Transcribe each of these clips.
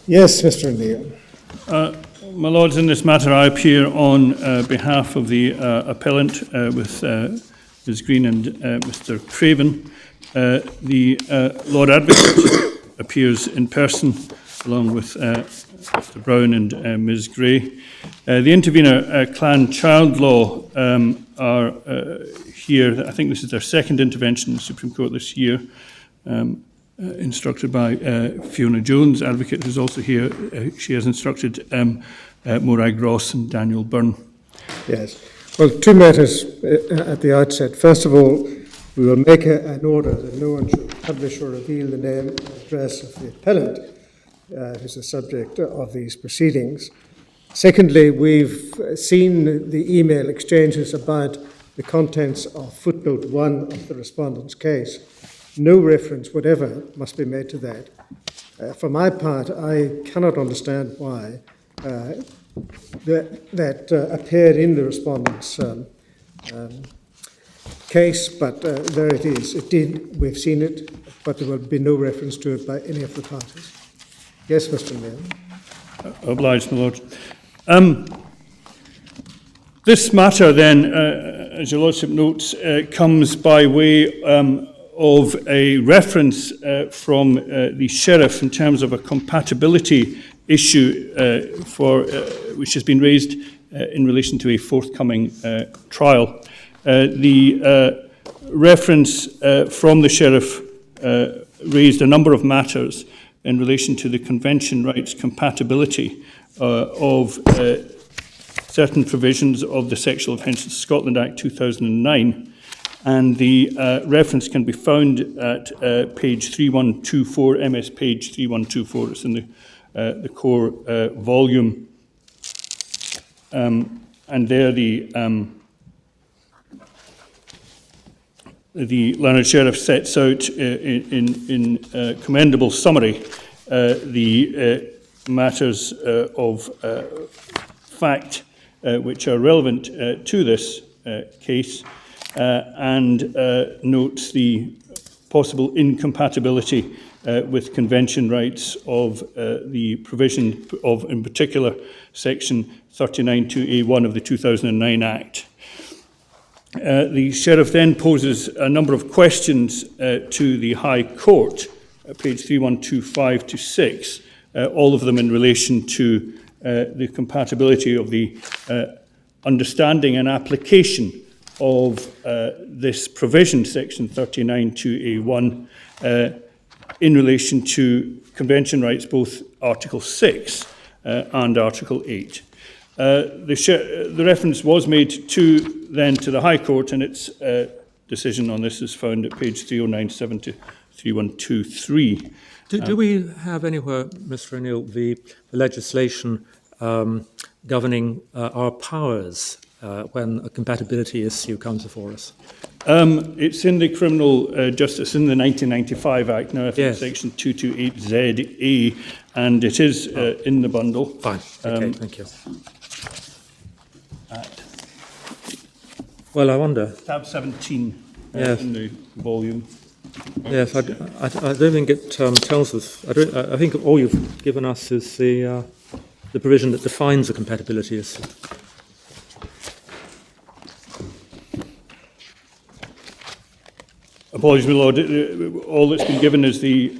Yes, Mr. O'Neill. My Lords, in this matter I appear on behalf of the appellant with Ms Green and Mr Craven. The Lord Advocate appears in person along with Mr Brown and Ms Gray. The intervener, Clan Child Law, are here. I think this is their second intervention in the Supreme Court this year, instructed by Fiona Jones, advocate, who's also here. She has instructed Morag Ross and Daniel Byrne. Yes. Well, two matters at the outset. First of all, we will make an order that no one should publish or reveal the name and address of the appellant, who's the subject of these proceedings. Secondly, we've seen the email exchanges about the contents of footnote 1 of the respondent's case. No reference whatever must be made to that. For my part, I cannot understand why that appeared in the respondent's case, but there it is. It did. We've seen it, but there will be no reference to it by any of the parties. Yes, Mr. Mayor. Obliged, my Lord. This matter then, as your Lordship notes, comes by way of a reference from the Sheriff in terms of a compatibility issue which has been raised in relation to a forthcoming trial. The reference from the Sheriff raised a number of matters in relation to the Convention rights compatibility of certain provisions of the Sexual Offences Scotland Act 2009. And the reference can be found at page 3124, MS page 3124. It's in the core volume. And there the Learned Sheriff sets out in commendable summary the matters of fact which are relevant to this case, and notes the possible incompatibility with Convention rights of the provision of, in particular, Section 39(2)(a)(1) of the 2009 Act. The Sheriff then poses a number of questions to the High Court, page 3125 to 6, all of them in relation to the compatibility of the understanding and application of this provision, Section 39(2)(a)(1), in relation to Convention rights, both Article 6 and Article 8. The reference was made to the High Court, and its decision on this is found at page 3097 to 3123. Do we have anywhere, Mr. O'Neill, the legislation governing our powers when a compatibility issue comes before us? It's in the Criminal Justice, in the 1995 Act, now I think Yes. Section 228ZA, and it is in the bundle. Fine, okay, thank you. Well, I wonder. Tab 17 Yes. in the volume. Yes, I don't think it tells us. I think all you've given us is the provision that defines a compatibility issue. Apologies, my Lord. All that's been given is the...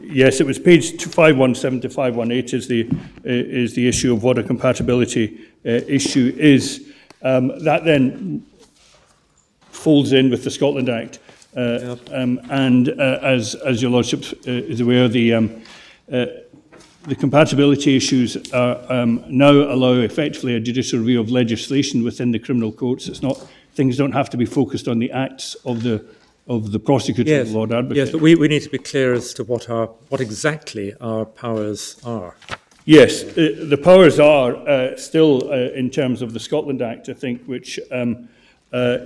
yes, it was page 517 to 518 is the issue of what a compatibility issue is. That then folds in with the Scotland Act. And as your Lordship is aware, the compatibility issues are, now allow effectively a judicial review of legislation within the criminal courts. It's not... Things don't have to be focused on the acts of the prosecutor, Yes. the Lord Advocate. Yes, but we need to be clear as to what exactly our powers are. Yes, the powers are still in terms of the Scotland Act, I think, which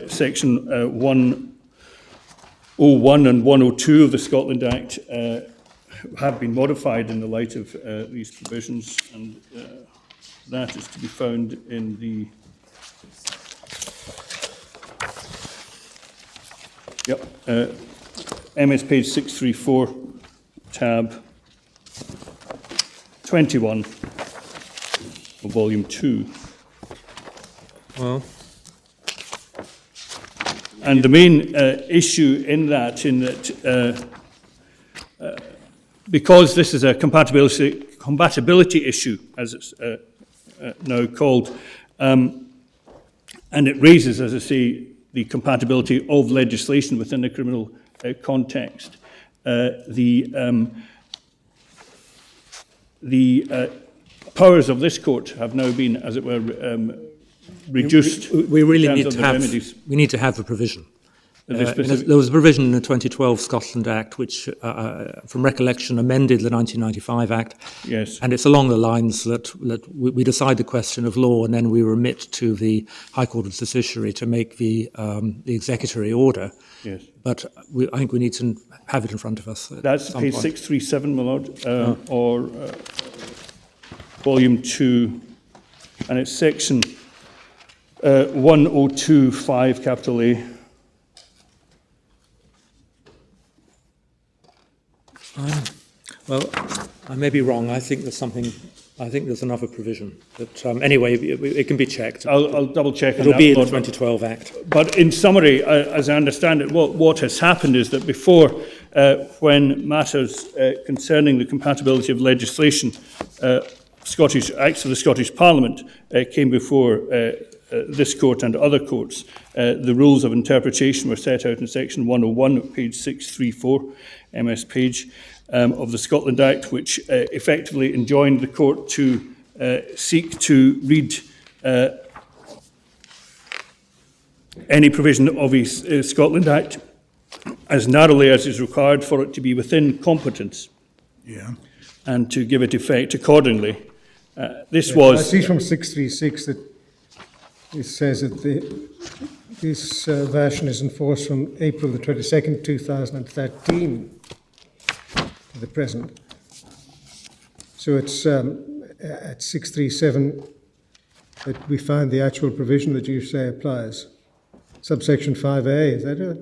Section 101 and 102 of the Scotland Act have been modified in the light of these provisions, and that is to be found in the... MS page 634 tab 21 of volume 2. Well, And the main issue in that, because this is a compatibility issue, as it's now called, and it raises, as I say, the compatibility of legislation within the criminal context. The powers of this court have now been, as it were, reduced. we really in terms need of to the have remedies. we need to have a provision. Specific- There was a provision in the 2012 Scotland Act, which, from recollection, amended the 1995 Act. Yes. And it's along the lines that we decide the question of law, and then we remit to the High Court of Justiciary to make the executory order. Yes. But I think we need to have it in front of us. That's page 637, my lord, or volume 2, and it's section 1025, capital A. Well, I may be wrong. I think there's another provision. But anyway, it can be checked. I'll double check. It'll be in the 2012 Act. But in summary, as I understand it, what has happened is that before, when matters concerning the compatibility of legislation, Scottish acts of the Scottish Parliament came before this court and other courts, the rules of interpretation were set out in section 101, page 634, MS page, of the Scotland Act, which effectively enjoined the court to seek to read any provision of a Scotland Act as narrowly as is required for it to be within competence, and to give it effect accordingly. This was... I see from 636 that it says that this version is enforced from April the 22nd, 2013 to the present. So it's at 637 that we find the actual provision that you say applies. Subsection 5A, is that it?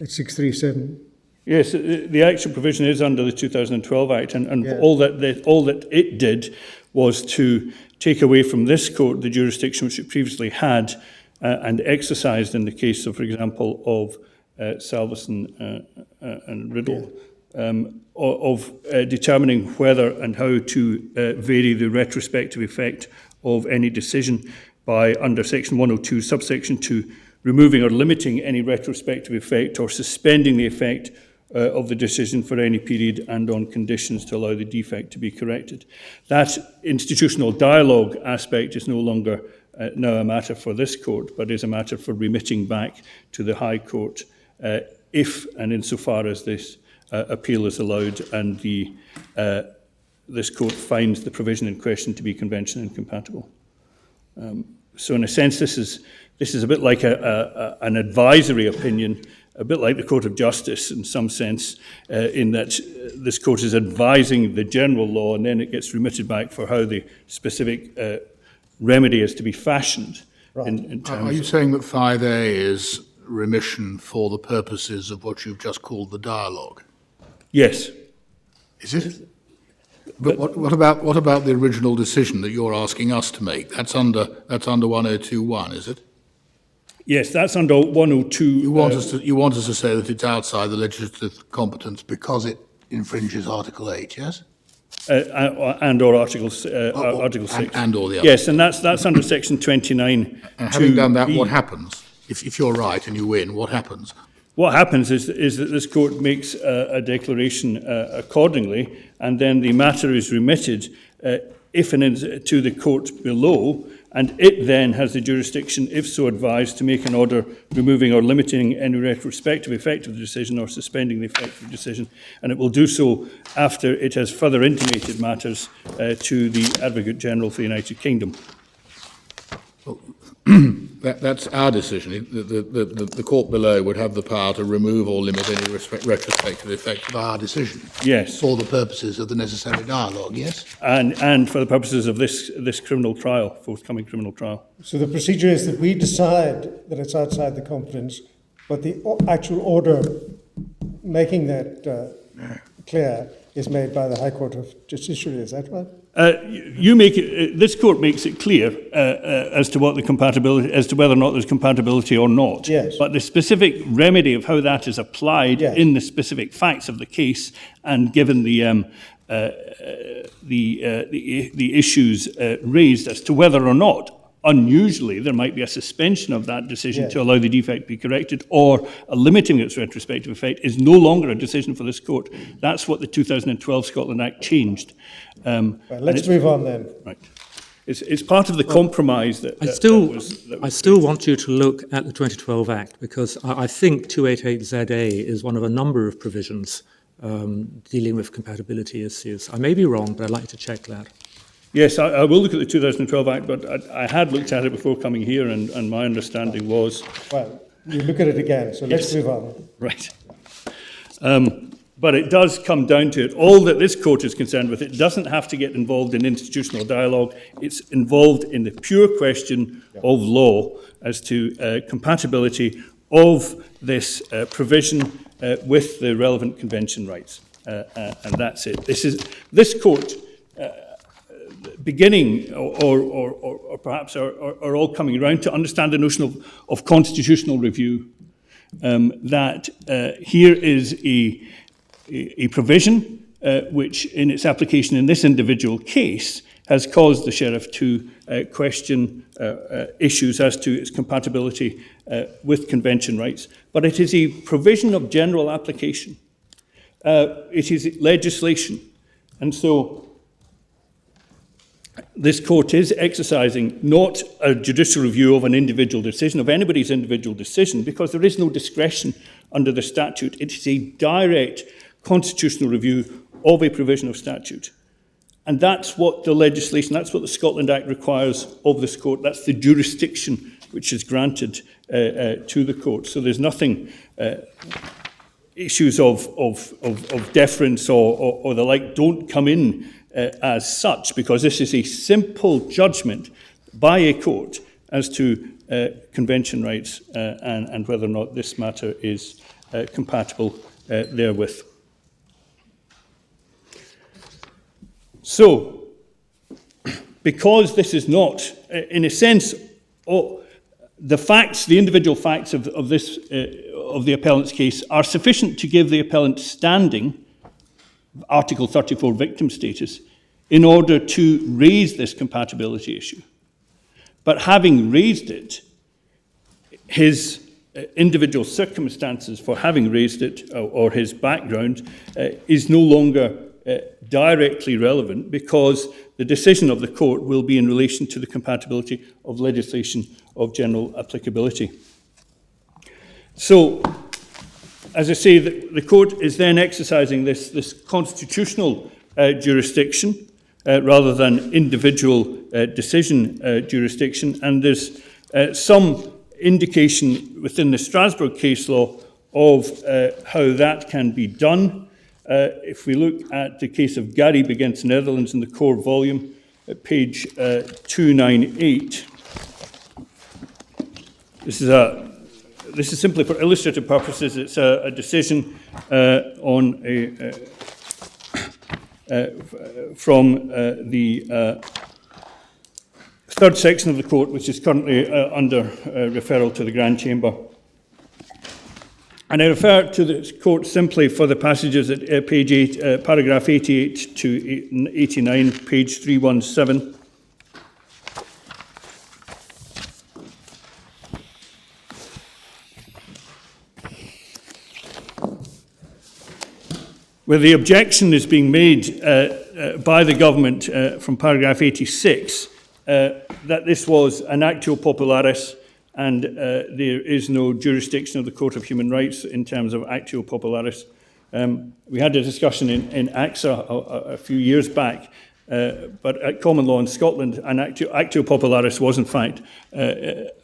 At 637. Yes, the actual provision is under the 2012 Act, and Yeah. all that it did was to take away from this court the jurisdiction which it previously had and exercised in the case of, for example, of Salveson and Riddle, of determining whether and how to vary the retrospective effect of any decision by, under section 102, subsection 2, removing or limiting any retrospective effect or suspending the effect of the decision for any period and on conditions to allow the defect to be corrected. That institutional dialogue aspect is no longer now a matter for this court, but is a matter for remitting back to the High Court if and insofar as this appeal is allowed and this court finds the provision in question to be convention incompatible. So in a sense, this is a bit like an advisory opinion, a bit like the Court of Justice in some sense, in that this court is advising the general law and then it gets remitted back for how the specific remedy is to be fashioned. Right. In terms Are you saying that 5A is remission for the purposes of what you've just called the dialogue? Yes. Is it? But what about the original decision that you're asking us to make? That's under 1021, is it? Yes, that's under 102. You want us to say that it's outside the legislative competence because it infringes Article 8, yes? And or Article 6. And all the others. Yes, and that's under Section 29. And having done that, what happens? If you're right and you win, what happens? What happens is that this court makes a declaration accordingly, and then the matter is remitted if and to the court below, and it then has the jurisdiction, if so advised, to make an order removing or limiting any retrospective effect of the decision or suspending the effect of the decision, and it will do so after it has further intimated matters to the Advocate General for the United Kingdom. That's our decision. The court below would have the power to remove or limit any retrospective effect of our decision. Yes. For the purposes of the necessary dialogue, yes? And for the purposes of this criminal trial, forthcoming criminal trial. So the procedure is that we decide that it's outside the competence, but the actual order making that clear is made by the High Court of Justiciary, is that right? You make it. This court makes it clear as to what the compatibility, as to whether or not there's compatibility or not. Yes. But the specific remedy of how that is applied Yes. in the specific facts of the case, and given the issues raised as to whether or not, unusually, there might be a suspension of that decision Yes. to allow the defect to be corrected, or a limiting its retrospective effect, is no longer a decision for this court. That's what the 2012 Scotland Act changed. Well, let's move on then. Right. It's part of the compromise that, I that still want you to look at the 2012 Act, because I think 288ZA is one of a number of provisions dealing with compatibility issues. I may be wrong, but I'd like to check that. Yes, I will look at the 2012 Act, but I had looked at it before coming here, and my understanding was... Well, you look at it again, so let's move on. Right. But it does come down to it. All that this court is concerned with, it doesn't have to get involved in institutional dialogue. It's involved in the pure question of law as to compatibility of this provision with the relevant convention rights. And that's it. This court... beginning or perhaps are all coming around to understand the notion of constitutional review, that here is a provision which in its application in this individual case has caused the sheriff to question issues as to its compatibility with convention rights. But it is a provision of general application. It is legislation. And so this court is exercising not a judicial review of an individual decision, of anybody's individual decision, because there is no discretion under the statute. It is a direct constitutional review of a provision of statute. And that's what the legislation, that's what the Scotland Act requires of this court. That's the jurisdiction which is granted to the court. So there's nothing, issues of deference or the like don't come in as such, because this is a simple judgment by a court as to convention rights and whether or not this matter is compatible therewith. So, because this is not, in a sense, the facts, the individual facts of the appellant's case are sufficient to give the appellant standing, Article 34 victim status, in order to raise this compatibility issue. But having raised it, his individual circumstances for having raised it, or his background, is no longer directly relevant, because the decision of the court will be in relation to the compatibility of legislation of general applicability. So, as I say, the court is then exercising this constitutional jurisdiction rather than individual decision jurisdiction, and there's some indication within the Strasbourg case law of how that can be done. If we look at the case of Garib against the Netherlands in the core volume, at page 298, this is simply for illustrative purposes. It's a decision on from the third section of the court, which is currently under referral to the Grand Chamber. And I refer to the court simply for the passages at page 8, paragraph 88 to 89, page 317. Where the objection is being made by the government from paragraph 86 that this was an actio popularis and there is no jurisdiction of the Court of Human Rights in terms of actio popularis. We had a discussion in AXA a few years back, but at common law in Scotland, an actio popularis was in fact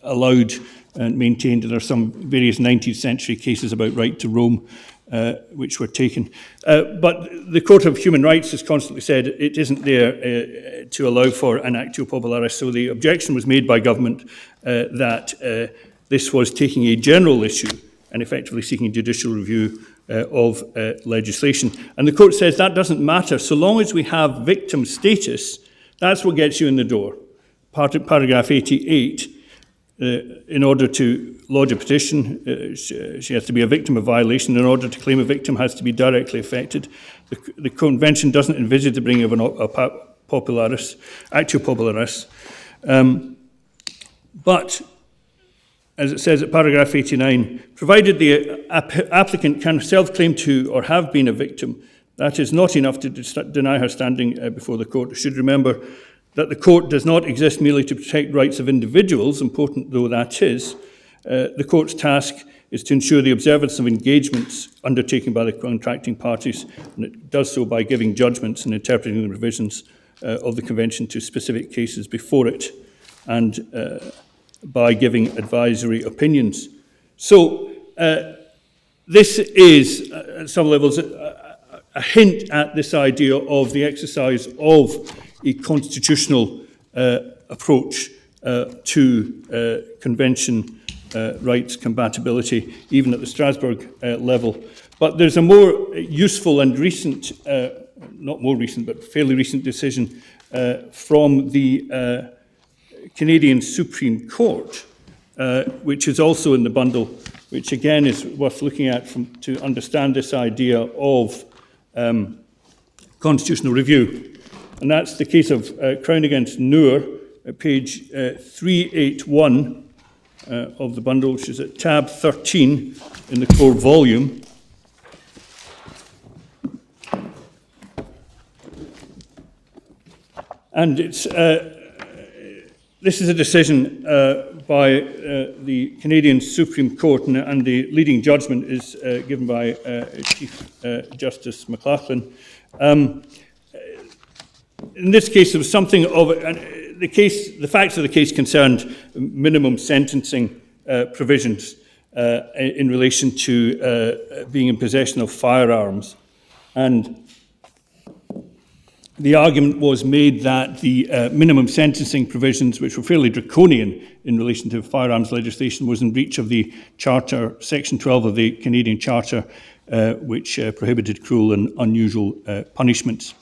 allowed and maintained. There are some various 19th century cases about right to roam which were taken. But the Court of Human Rights has constantly said it isn't there to allow for an actio popularis. So the objection was made by government that this was taking a general issue and effectively seeking judicial review of legislation. And the court says that doesn't matter. So long as we have victim status, that's what gets you in the door. Paragraph 88, in order to lodge a petition, she has to be a victim of violation. In order to claim a victim has to be directly affected. The Convention doesn't envisage the bringing of a popularis, actio popularis. But, as it says at paragraph 89, provided the applicant can self-claim to or have been a victim, that is not enough to deny her standing before the court. You should remember that the court does not exist merely to protect rights of individuals, important though that is. The court's task is to ensure the observance of engagements undertaken by the contracting parties, and it does so by giving judgments and interpreting the provisions of the Convention to specific cases before it, and by giving advisory opinions. So this is, at some levels, a hint at this idea of the exercise of a constitutional approach to convention rights compatibility, even at the Strasbourg level. But there's a more useful and recent, not more recent, but fairly recent decision from the Canadian Supreme Court, which is also in the bundle, which again is worth looking at to understand this idea of constitutional review. And that's the case of Crown against Noor, at page 381 of the bundle, which is at tab 13 in the core volume. And it's this is a decision by the Canadian Supreme Court, and the leading judgment is given by Chief Justice McLachlan. In this case, there was something of the facts of the case concerned minimum sentencing provisions in relation to being in possession of firearms, and the argument was made that the minimum sentencing provisions, which were fairly draconian in relation to firearms legislation, was in breach of the Charter, Section 12 of the Canadian Charter, which prohibited cruel and unusual punishments.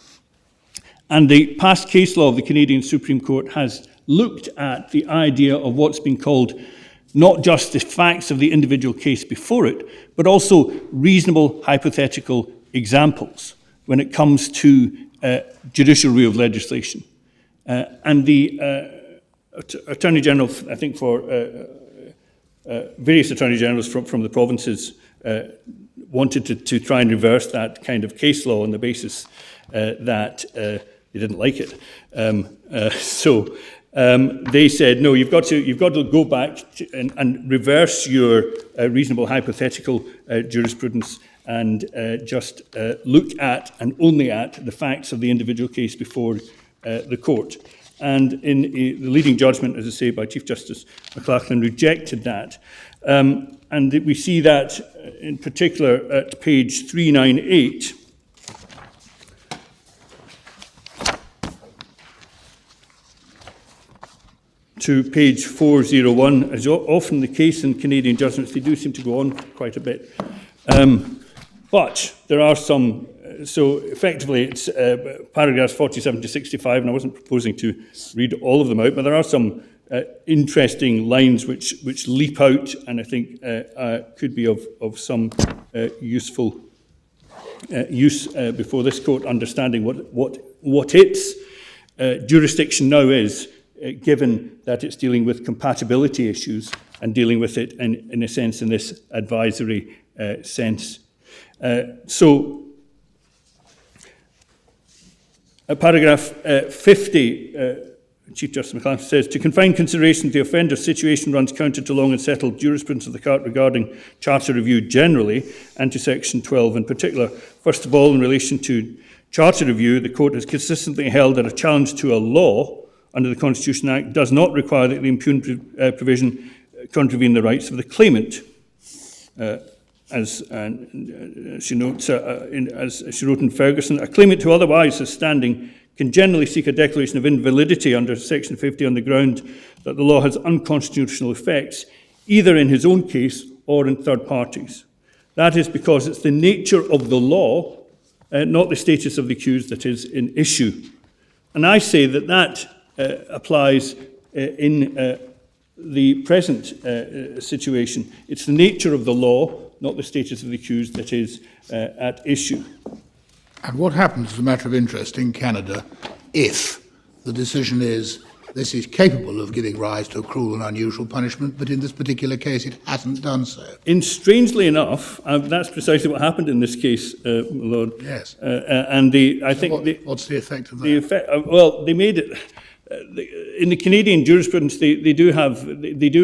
And the past case law of the Canadian Supreme Court has looked at the idea of what's been called not just the facts of the individual case before it, but also reasonable hypothetical examples when it comes to judicial review of legislation. And the Attorney General, I think for various Attorney Generals from the provinces, wanted to try and reverse that kind of case law on the basis that they didn't like it. So they said, no, you've got to go back and reverse your reasonable hypothetical jurisprudence and just look at and only at the facts of the individual case before the court. And in the leading judgment, as I say, by Chief Justice McLachlan, rejected that. And we see that in particular at page 398. To page 401, as often the case in Canadian judgments, they do seem to go on quite a bit. But there are some, so effectively it's paragraphs 47 to 65, and I wasn't proposing to read all of them out, but there are some interesting lines which leap out and I think could be of some useful use before this court, understanding what its jurisdiction now is, given that it's dealing with compatibility issues and dealing with it in a sense in this advisory sense. So, paragraph 50, Chief Justice McLachlan says, to confine consideration to the offender's situation runs counter to long and settled jurisprudence of the court regarding charter review generally, and to section 12 in particular. First of all, in relation to charter review, the court has consistently held that a challenge to a law under the Constitution Act does not require that the impunity provision contravene the rights of the claimant. As she notes, as she wrote in Ferguson, a claimant who otherwise is standing can generally seek a declaration of invalidity under Section 50 on the ground that the law has unconstitutional effects, either in his own case or in third parties. That is because it's the nature of the law, not the status of the accused, that is in issue. And I say that that applies in the present situation. It's the nature of the law, not the status of the accused, that is at issue. And what happens as a matter of interest in Canada if the decision is this is capable of giving rise to a cruel and unusual punishment, but in this particular case it hasn't done so? Strangely enough, that's precisely what happened in this case, my Lord. Yes. What's the effect of that? The effect, well, they made it. In the Canadian jurisprudence, they do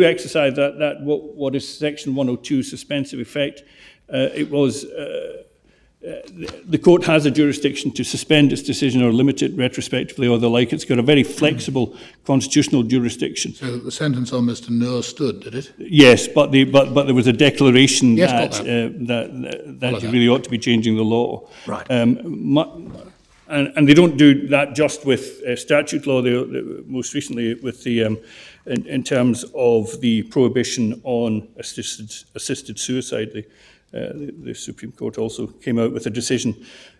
exercise that what is Section 102 suspensive effect. The court has a jurisdiction to suspend its decision or limit it retrospectively or the like. It's got a very flexible constitutional jurisdiction. So the sentence on Mr. Noor stood, did it? Yes, but there was a declaration Yes, that you really ought to be changing the law. Right. And they don't do that just with statute law. They most recently with the in terms of the prohibition on assisted suicide. The Supreme Court also came out with a decision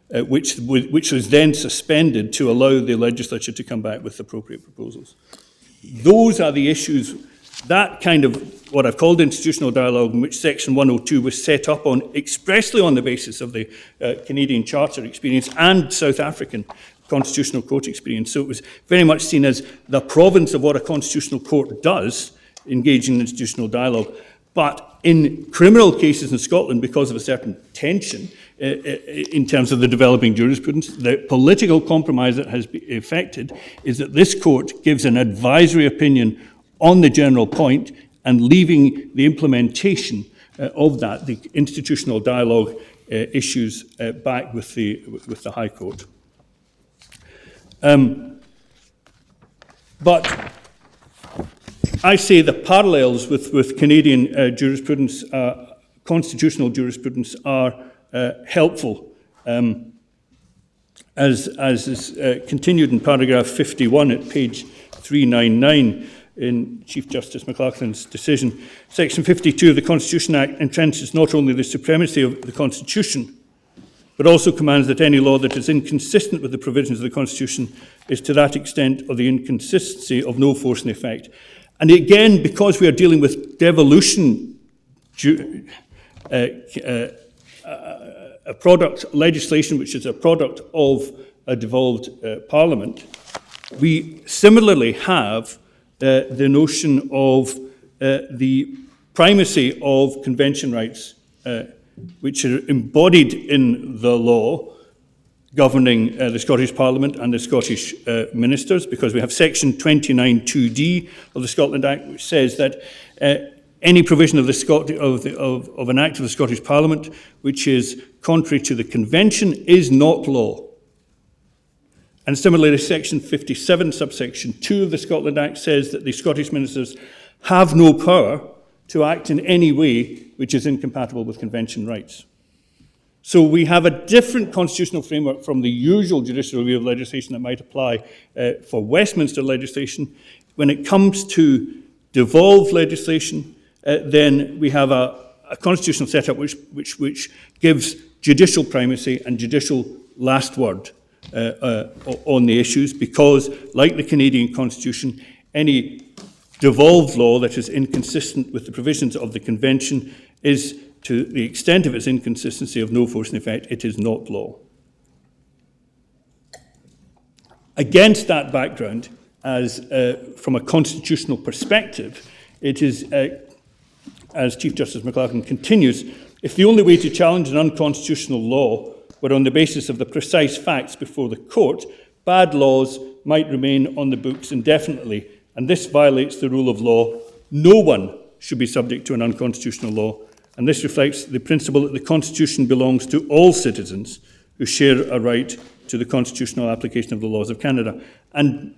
which was then suspended to allow the legislature to come back with appropriate proposals. Those are the issues, that kind of what I've called institutional dialogue, in which Section 102 was set up on expressly on the basis of the Canadian Charter experience and South African Constitutional Court experience. So it was very much seen as the province of what a constitutional court does, engaging in institutional dialogue. But in criminal cases in Scotland, because of a certain tension in terms of the developing jurisprudence, the political compromise that has been effected is that this court gives an advisory opinion on the general point and leaving the implementation of that, the institutional dialogue issues back with the High Court. But I say the parallels with Canadian jurisprudence, constitutional jurisprudence, are helpful, as is continued in paragraph 51 at page 399 in Chief Justice McLaughlin's decision. Section 52 of the Constitution Act entrenches not only the supremacy of the Constitution, but also commands that any law that is inconsistent with the provisions of the Constitution is to that extent of the inconsistency of no force and effect. And again, because we are dealing with devolution, a product, legislation which is a product of a devolved parliament, we similarly have the notion of the primacy of convention rights, which are embodied in the law governing the Scottish Parliament and the Scottish ministers, because we have Section 29(2)d of the Scotland Act, which says that any provision of an Act of the Scottish Parliament which is contrary to the Convention is not law. And similarly, Section 57, subsection 2 of the Scotland Act says that the Scottish ministers have no power to act in any way which is incompatible with Convention rights. So we have a different constitutional framework from the usual judicial review of legislation that might apply for Westminster legislation. When it comes to devolved legislation, then we have a constitutional setup which gives judicial primacy and judicial last word on the issues, because, like the Canadian Constitution, any devolved law that is inconsistent with the provisions of the Convention is, to the extent of its inconsistency, of no force and effect. It is not law. Against that background, as from a constitutional perspective, it is, as Chief Justice McLaughlin continues, if the only way to challenge an unconstitutional law were on the basis of the precise facts before the court, bad laws might remain on the books indefinitely, and this violates the rule of law. No one should be subject to an unconstitutional law, and this reflects the principle that the Constitution belongs to all citizens who share a right to the constitutional application of the laws of Canada. And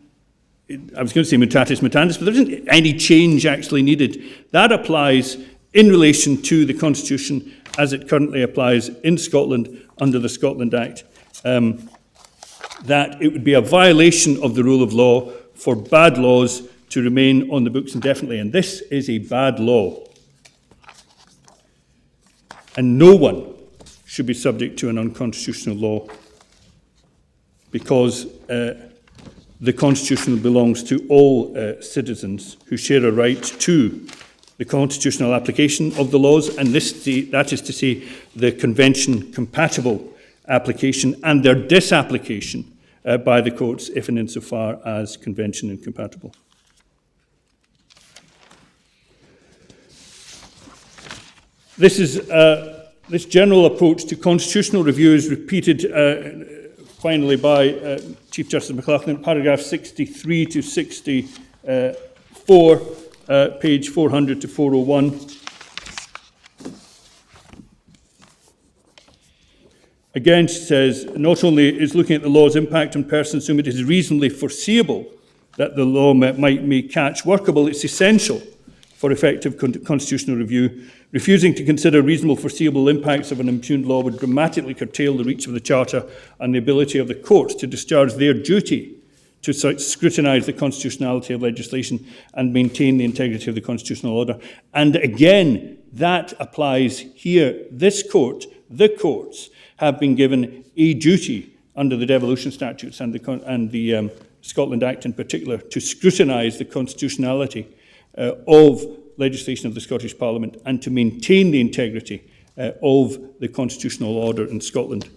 I was going to say mutatis mutandis, but there isn't any change actually needed. That applies in relation to the Constitution as it currently applies in Scotland under the Scotland Act, that it would be a violation of the rule of law for bad laws to remain on the books indefinitely. And this is a bad law. and no one should be subject to an unconstitutional law, because the Constitution belongs to all citizens who share a right to the constitutional application of the laws, and that is to say the convention-compatible application and their disapplication by the courts if and insofar as convention incompatible. This general approach to constitutional review is repeated finally by Chief Justice McLaughlin, paragraph 63 to 64, page 400 to 401. Again, she says, not only is looking at the law's impact on persons whom it is reasonably foreseeable that the law may catch workable, it's essential for effective constitutional review. Refusing to consider reasonable foreseeable impacts of an impugned law would dramatically curtail the reach of the Charter and the ability of the courts to discharge their duty to scrutinise the constitutionality of legislation and maintain the integrity of the constitutional order. And again, that applies here. This court, the courts, have been given a duty under the devolution statutes and the Scotland Act in particular to scrutinise the constitutionality of legislation of the Scottish Parliament and to maintain the integrity of the constitutional order in Scotland.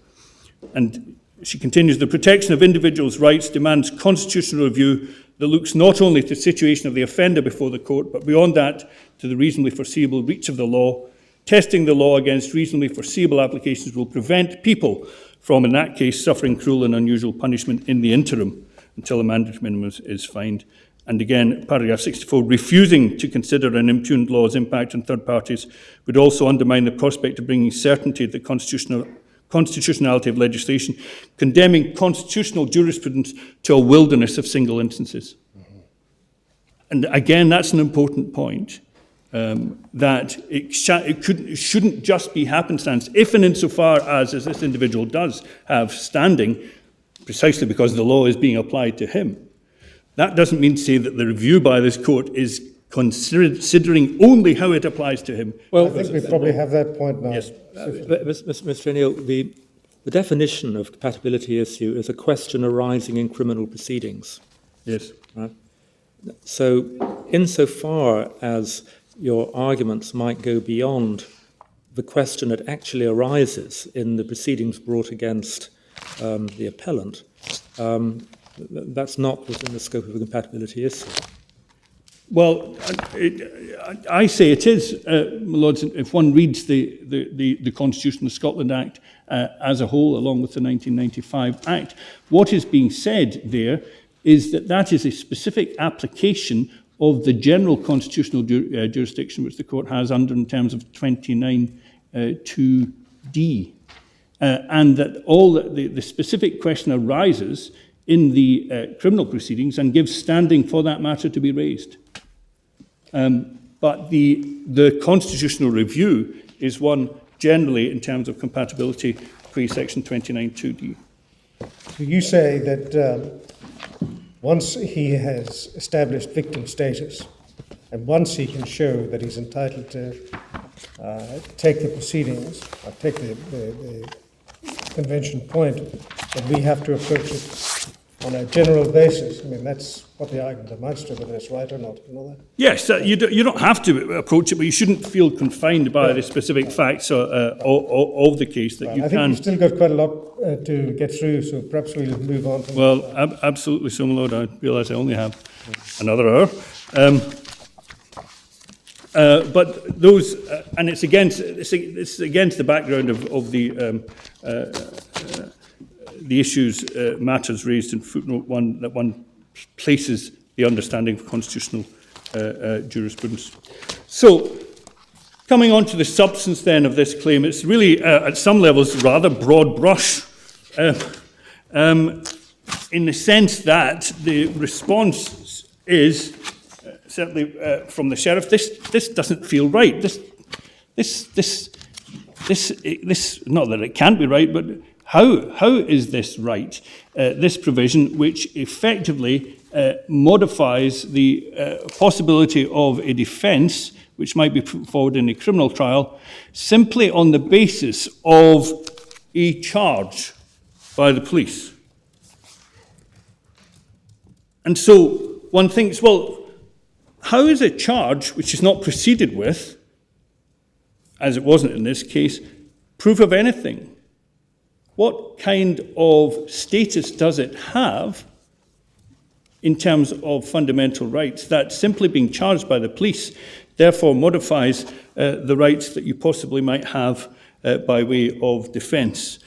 And she continues, the protection of individuals' rights demands constitutional review that looks not only to the situation of the offender before the court, but beyond that to the reasonably foreseeable reach of the law. Testing the law against reasonably foreseeable applications will prevent people from, in that case, suffering cruel and unusual punishment in the interim until a mandatory minimum is fined. And again, paragraph 64, refusing to consider an impugned law's impact on third parties would also undermine the prospect of bringing certainty to the constitutionality of legislation, condemning constitutional jurisprudence to a wilderness of single instances. Mm-hmm. And again, that's an important point, that it shouldn't just be happenstance, if and insofar as this individual does have standing, precisely because the law is being applied to him. That doesn't mean to say that the review by this court is considering only how it applies to him. Well, I think we probably have that point now. Yes. Mr. O'Neill, the definition of compatibility issue is a question arising in criminal proceedings. Yes. Right? So, insofar as your arguments might go beyond the question that actually arises in the proceedings brought against the appellant, that's not within the scope of a compatibility issue. Well, I say it is, my lords. If one reads the Constitution, the Scotland Act as a whole, along with the 1995 Act, what is being said there is that that is a specific application of the general constitutional jurisdiction which the court has under in terms of 29(2)(d), and that all the specific question arises in the criminal proceedings and gives standing for that matter to be raised. But the constitutional review is one generally in terms of compatibility pre-section 29(2)(d). So you say that once he has established victim status and once he can show that he's entitled to take the proceedings, or take the convention point, that we have to approach it on a general basis. I mean, that's what the argument amounts to, whether it's right or not. You know that? Yes, you don't have to approach it, but you shouldn't feel confined by the specific facts of the case that you I can. think we've still got quite a lot to get through, so perhaps we'll move on. Well, absolutely so, my lord. I realise I only have another hour. But those, and it's against the background of the issues, matters raised in footnote 1, that one places the understanding of constitutional jurisprudence. So, coming on to the substance then of this claim, it's really, at some levels, rather broad brush, in the sense that the response is, certainly from the sheriff, this doesn't feel right. This, not that it can't be right, but how is this right? This provision, which effectively modifies the possibility of a defence which might be put forward in a criminal trial simply on the basis of a charge by the police. And so one thinks, well, how is a charge which is not proceeded with, as it wasn't in this case, proof of anything? What kind of status does it have in terms of fundamental rights that simply being charged by the police therefore modifies the rights that you possibly might have by way of defence?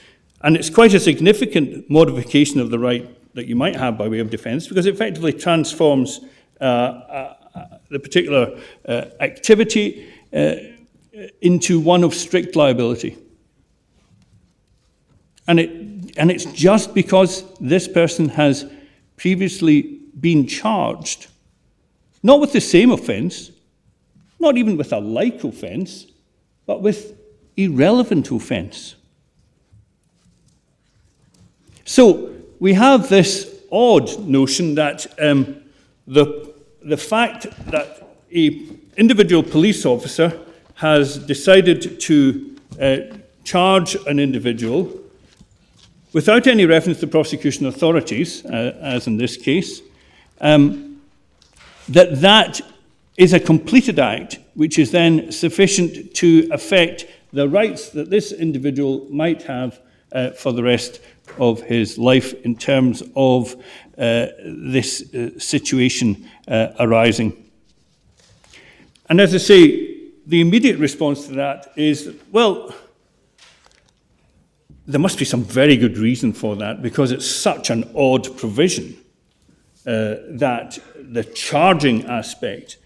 And it's quite a significant modification of the right that you might have by way of defence, because it effectively transforms the particular activity into one of strict liability. And it's just because this person has previously been charged, not with the same offence, not even with a like offence, but with a relevant offence. So we have this odd notion that the fact that an individual police officer has decided to charge an individual without any reference to prosecution authorities, as in this case, that is a completed act which is then sufficient to affect the rights that this individual might have for the rest of his life in terms of this situation arising. And as I say, the immediate response to that is, well, there must be some very good reason for that, because it's such an odd provision that the charging aspect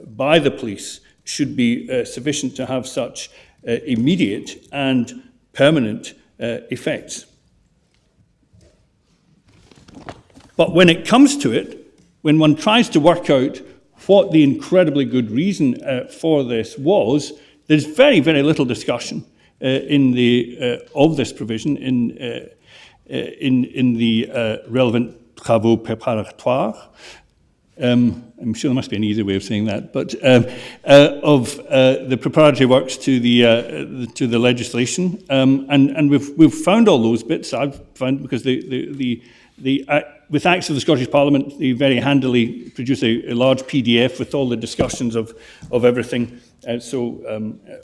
by the police should be sufficient to have such immediate and permanent effects. But when it comes to it, when one tries to work out what the incredibly good reason for this was, there's very, very little discussion of this provision in the relevant travaux préparatoires. I'm sure there must be an easier way of saying that, but of the preparatory works to the legislation, and we've found all those bits. I've found, because with Acts of the Scottish Parliament, they very handily produce a large PDF with all the discussions of everything,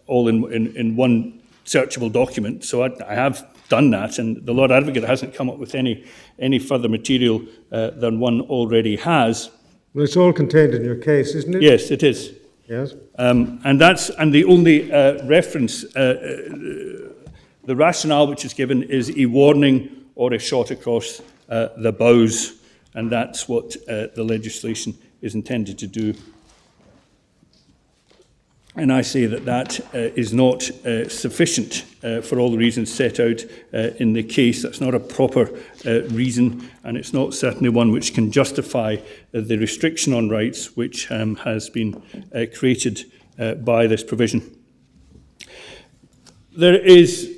all in one searchable document. So I have done that, and the Lord Advocate hasn't come up with any further material than one already has. Well, it's all contained in your case, isn't it? Yes, it is. Yes. And the only reference, the rationale which is given is a warning or a shot across the bows, and that's what the legislation is intended to do. And I say that is not sufficient for all the reasons set out in the case. That's not a proper reason, and it's not certainly one which can justify the restriction on rights which has been created by this provision. There is,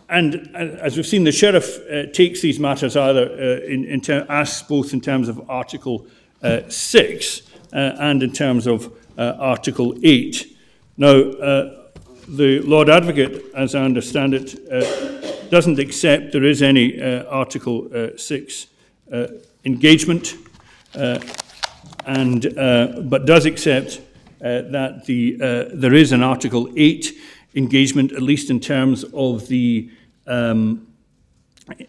and as we've seen, the Sheriff takes these matters either asks both in terms of Article 6 and in terms of Article 8. Now, the Lord Advocate, as I understand it, doesn't accept there is any Article 6 engagement, but does accept that there is an Article 8 engagement, at least in terms of the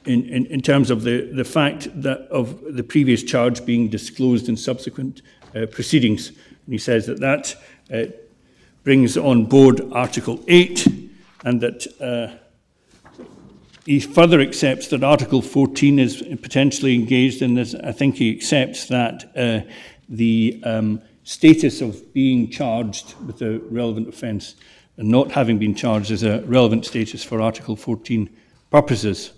in terms of the fact that of the previous charge being disclosed in subsequent proceedings. And he says that brings on board Article 8, and that he further accepts that Article 14 is potentially engaged in this. I think he accepts that the status of being charged with a relevant offence and not having been charged is a relevant status for Article 14 purposes.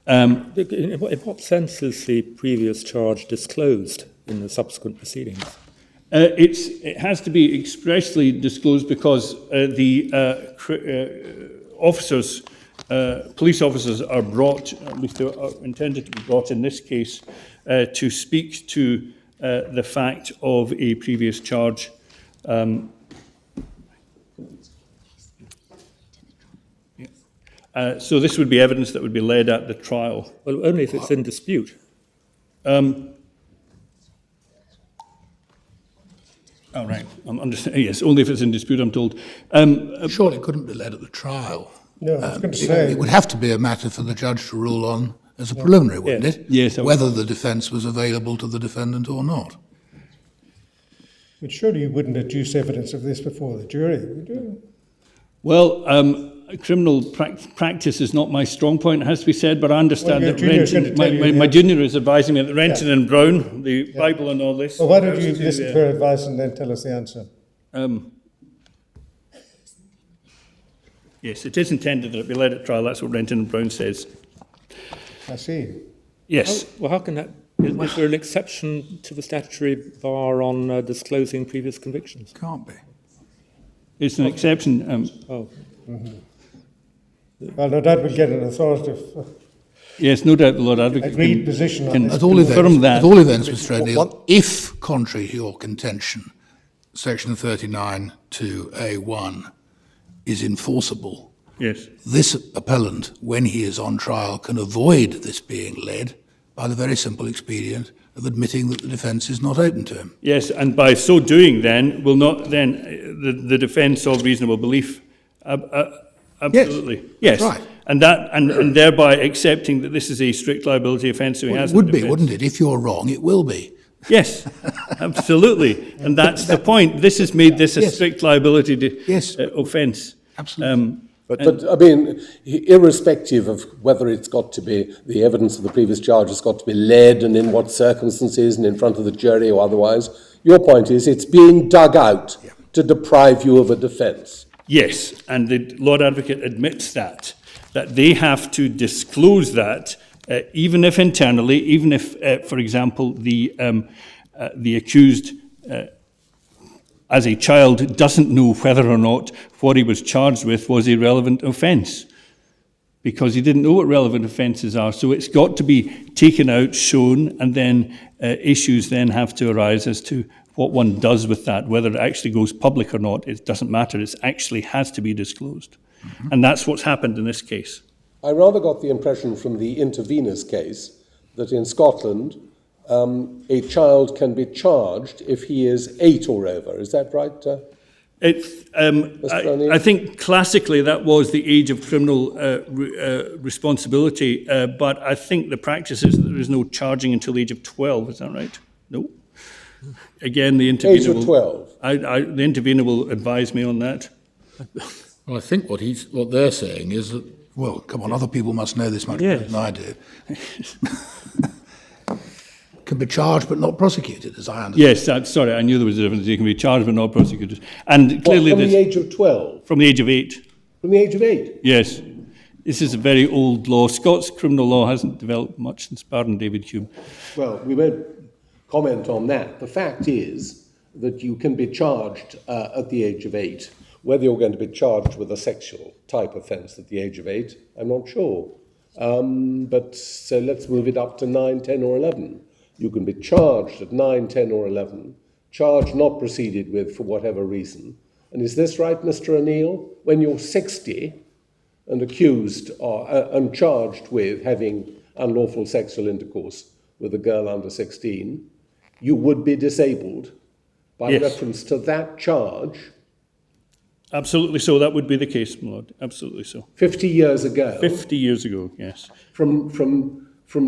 In what sense is the previous charge disclosed in the subsequent proceedings? It has to be expressly disclosed because the officers, police officers, are brought, at least they are intended to be brought in this case, to speak to the fact of a previous charge. So this would be evidence that would be led at the trial. Well, only if it's in dispute. Oh, right. Yes, only if it's in dispute, I'm told. Surely it couldn't be led at the trial. No, I was going to say. It would have to be a matter for the judge to rule on as a preliminary, wouldn't it? Yes. Whether the defence was available to the defendant or not. But surely you wouldn't adduce evidence of this before the jury, would you? Well, criminal practice is not my strong point, it has to be said, but I understand Well, that your junior's going to tell you my the junior is advising me that Renton and Brown, the Bible and all this. Well, why don't you listen to her advice and then tell us the answer? Yes, it is intended that it be led at trial. That's what Renton and Brown says. I see. Yes. Well, how can that... Is there an exception to the statutory bar on disclosing previous convictions? Can't be. It's an exception. Well, no doubt we'll get an authoritative Yes, no doubt the Lord Advocate agreed position on can this. At all confirm that. Mr. O'Neill, if, contrary to your contention, Section 39 to A1 is enforceable, Yes. this appellant, when he is on trial, can avoid this being led by the very simple expedient of admitting that the defence is not open to him. Yes, and by so doing, then will not the defence of reasonable belief. Absolutely. Yes. Right. And that and thereby accepting that this is a strict liability offence. So he has It would the be, defence. wouldn't it? If you're wrong, it will be. Yes, absolutely, and that's the point. This has made this a Yes. strict liability Yes. offence. Absolutely. But I mean, irrespective of whether it's got to be, the evidence of the previous charge has got to be led and in what circumstances and in front of the jury or otherwise, your point is it's being dug out to deprive you of a defence. Yes, and the Lord Advocate admits that they have to disclose that, even if internally, even if, for example, the accused as a child doesn't know whether or not what he was charged with was a relevant offence, because he didn't know what relevant offences are. So it's got to be taken out, shown, and then issues then have to arise as to what one does with that, whether it actually goes public or not. It doesn't matter. It actually has to be disclosed. Mm-hmm. And that's what's happened in this case. I rather got the impression from the interveners case that in Scotland, a child can be charged if he is 8 or over. Is that right? I think classically that was the age of criminal responsibility, but I think the practice is that there is no charging until the age of 12. Is that right? No. Again, the intervener Age of 12. The intervener will advise me on that. Well, I think what they're saying is that, well, come on, other people must know this much better than I do. Can be charged but not prosecuted, as I understand. Yes, sorry, I knew there was a difference. They can be charged but not prosecuted. And clearly From the age of 12? From the age of 8. From the age of 8? Yes. This is a very old law. Scots criminal law hasn't developed much since Baron David Hume. Well, we won't comment on that. The fact is that you can be charged at the age of 8. Whether you're going to be charged with a sexual type offence at the age of 8, I'm not sure. But so let's move it up to 9, 10 or 11. You can be charged at 9, 10 or 11, charged not proceeded with for whatever reason. And is this right, Mr. O'Neill? When you're 60 and accused and charged with having unlawful sexual intercourse with a girl under 16, you would be disabled by reference to that charge. Absolutely so. That would be the case, my lord. Absolutely so. 50 years ago. 50 years ago, yes. From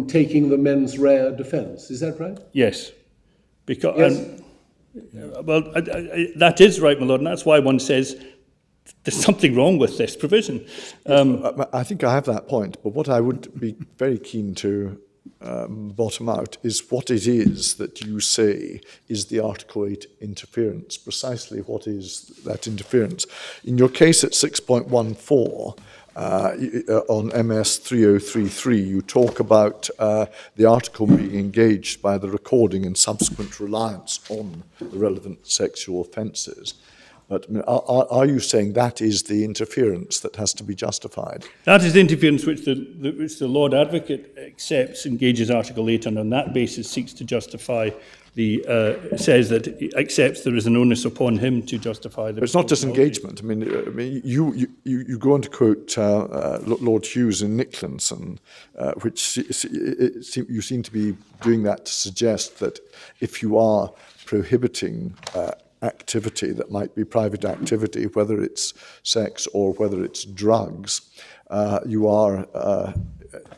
taking the mens rea defence. Is that right? Yes. Because, yes. That is right, my lord, and that's why one says there's something wrong with this provision. I think I have that point, but what I would be very keen to bottom out is what it is that you say is the Article 8 interference. Precisely what is that interference? In your case at 6.14, on MS 3033, you talk about the article being engaged by the recording and subsequent reliance on the relevant sexual offences. But are you saying that is the interference that has to be justified? That is the interference which the Lord Advocate accepts, engages Article 8, and on that basis seeks to justify says that he accepts there is an onus upon him to justify the. But it's not disengagement. I mean, you go on to quote Lord Hughes in Nicklinson, which you seem to be doing that to suggest that if you are prohibiting activity that might be private activity, whether it's sex or whether it's drugs, you are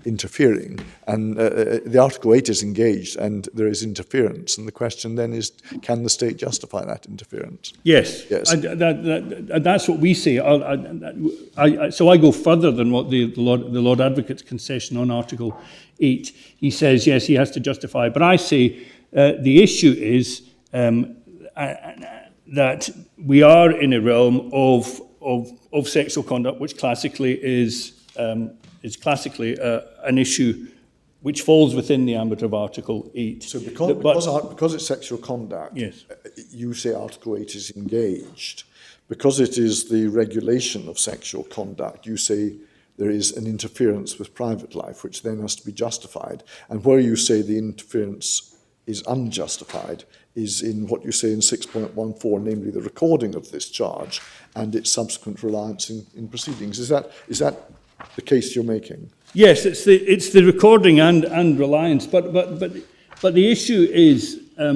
interfering. And the Article 8 is engaged and there is interference. And the question then is, can the state justify that interference? Yes, Yes. That's what we say. So I go further than what the Lord Advocate's concession on Article 8. He says, yes, he has to justify. But I say the issue is that we are in a realm of sexual conduct, which classically is classically an issue which falls within the ambit of Article 8. So because it's sexual conduct, yes, you say Article 8 is engaged. Because it is the regulation of sexual conduct, you say there is an interference with private life, which then has to be justified. And where you say the interference is unjustified is in what you say in 6.14, namely the recording of this charge and its subsequent reliance in proceedings. Is that the case you're making? Yes, it's the recording and reliance, but the issue is. I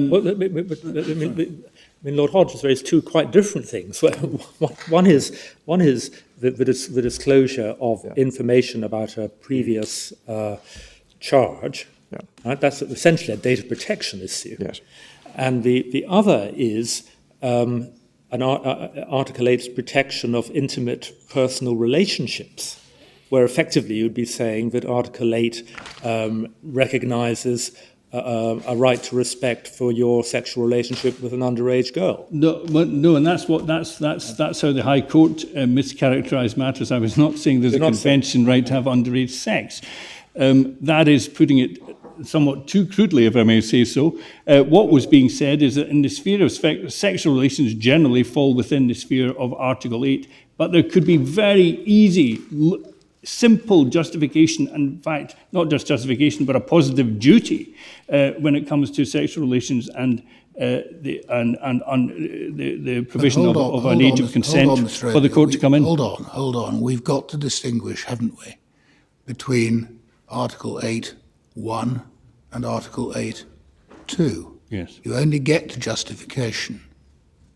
mean, Lord Hodge has raised two quite different things. One is the disclosure of information about a previous charge. Yeah. Right? That's essentially a data protection issue. Yes. And the other is Article 8's protection of intimate personal relationships, where effectively you'd be saying that Article 8 recognises a right to respect for your sexual relationship with an underage girl. No, and that's how the High Court mischaracterised matters. I was not saying there's a convention right to have underage sex. That is putting it somewhat too crudely, if I may say so. What was being said is that in the sphere of sexual relations generally fall within the sphere of Article 8, but there could be very easy, simple justification, in fact, not just justification, but a positive duty when it comes to sexual relations and the provision of an age of consent for the court to come in. Hold on. We've got to distinguish, haven't we, between Article 8.1 and Article 8.2. Yes. You only get to justification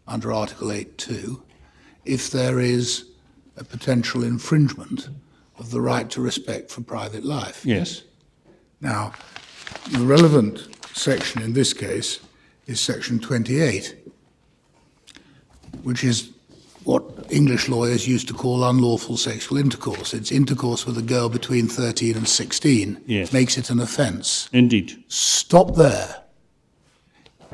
under Article 8.2 if there is a potential infringement of the right to respect for private life. Yes. Now, the relevant section in this case is Section 28, which is what English lawyers used to call unlawful sexual intercourse. It's intercourse with a girl between 13 and 16. Yes. Makes it an offence. Indeed. Stop there.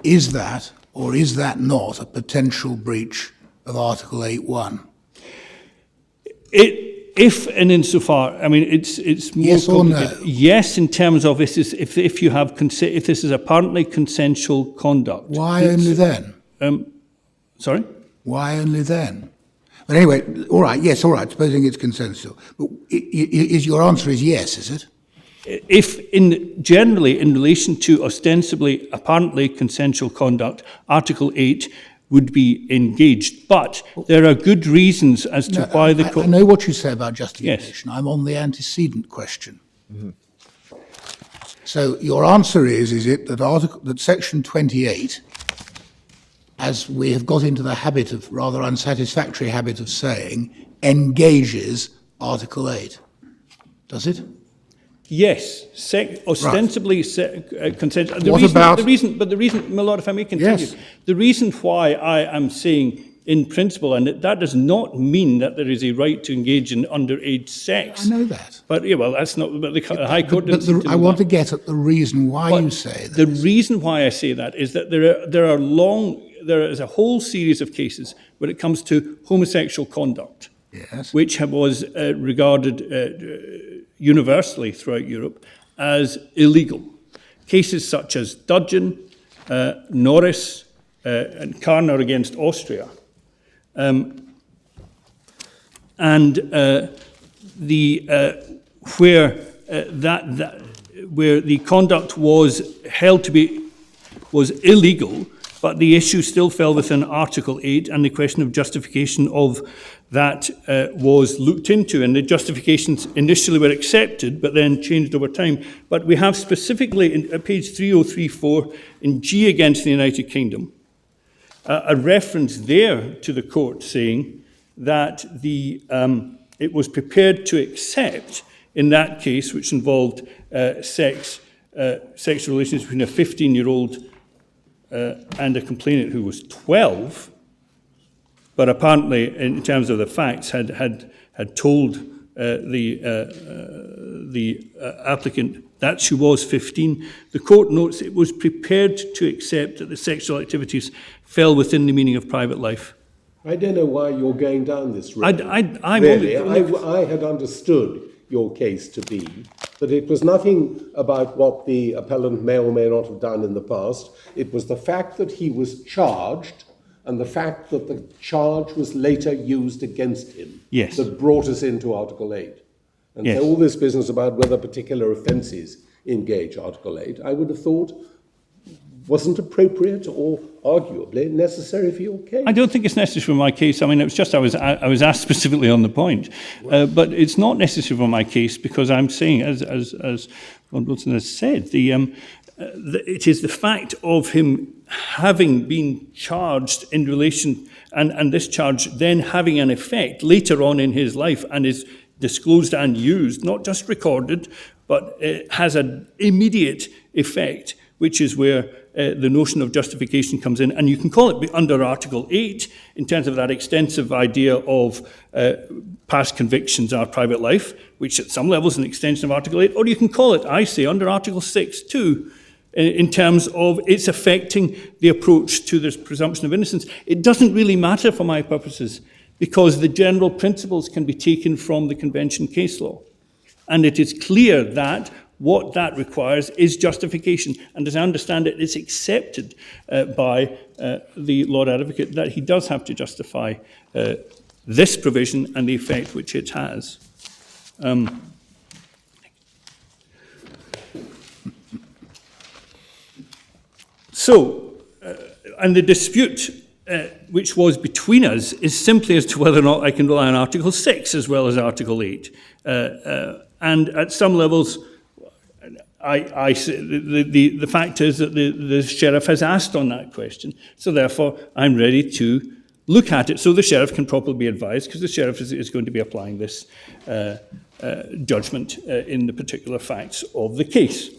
Is that, or is that not, a potential breach of Article 8.1? If and insofar, I mean, it's more yes or complicated. No? Yes, in terms of if this is apparently consensual conduct. Why only then? Sorry? Why only then? But anyway, all right, supposing it's consensual. But your answer is yes, is it? If generally in relation to ostensibly, apparently consensual conduct, Article 8 would be engaged. But there are good reasons as to why the court... I know what you say about justification. Yes. I'm on the antecedent question. Mm-hmm. So your answer is it that Section 28, as we have got into the habit of, rather unsatisfactory habit of saying, engages Article 8? Does it? Yes, ostensibly consent. About... The reason, my lord, if I may continue, yes. The reason why I am saying in principle, and that does not mean that there is a right to engage in underage sex. I know that. But that's not. But the High Court. I want to get at the reason why you say that. The reason why I say that is that there is a whole series of cases when it comes to homosexual conduct, yes, which was regarded universally throughout Europe as illegal. Cases such as Dudgeon, Norris, and Karner against Austria, where the conduct was held to be was illegal, but the issue still fell within Article 8, and the question of justification of that was looked into, and the justifications initially were accepted, but then changed over time. But we have specifically at page 3034 in G against the United Kingdom, a reference there to the court saying that it was prepared to accept in that case, which involved sexual relations between a 15-year-old and a complainant who was 12, but apparently, in terms of the facts, had told the applicant that she was 15. The court notes it was prepared to accept that the sexual activities fell within the meaning of private life. I don't know why you're going down this road. I'm really, only- I had understood your case to be that it was nothing about what the appellant may or may not have done in the past. It was the fact that he was charged and the fact that the charge was later used against him Yes. that brought us into Article 8. And Yes. so all this business about whether particular offences engage Article 8, I would have thought wasn't appropriate or arguably necessary for your case. I don't think it's necessary for my case. I mean, it was just I was asked specifically on the point, but it's not necessary for my case because I'm saying, as Lord Wilson has said, it is the fact of him having been charged in relation, and this charge then having an effect later on in his life and is disclosed and used, not just recorded, but it has an immediate effect, which is where the notion of justification comes in. And you can call it under Article 8 in terms of that extensive idea of past convictions are private life, which at some level is an extension of Article 8, or you can call it, I say, under Article 6 too, in terms of it's affecting the approach to this presumption of innocence. It doesn't really matter for my purposes because the general principles can be taken from the Convention case law. And it is clear that what that requires is justification. And as I understand it, it's accepted by the Lord Advocate that he does have to justify this provision and the effect which it has. And the dispute which was between us is simply as to whether or not I can rely on Article 6 as well as Article 8. And at some levels, the fact is that the sheriff has asked on that question, so therefore I'm ready to look at it so the sheriff can properly be advised, because the sheriff is going to be applying this judgment in the particular facts of the case.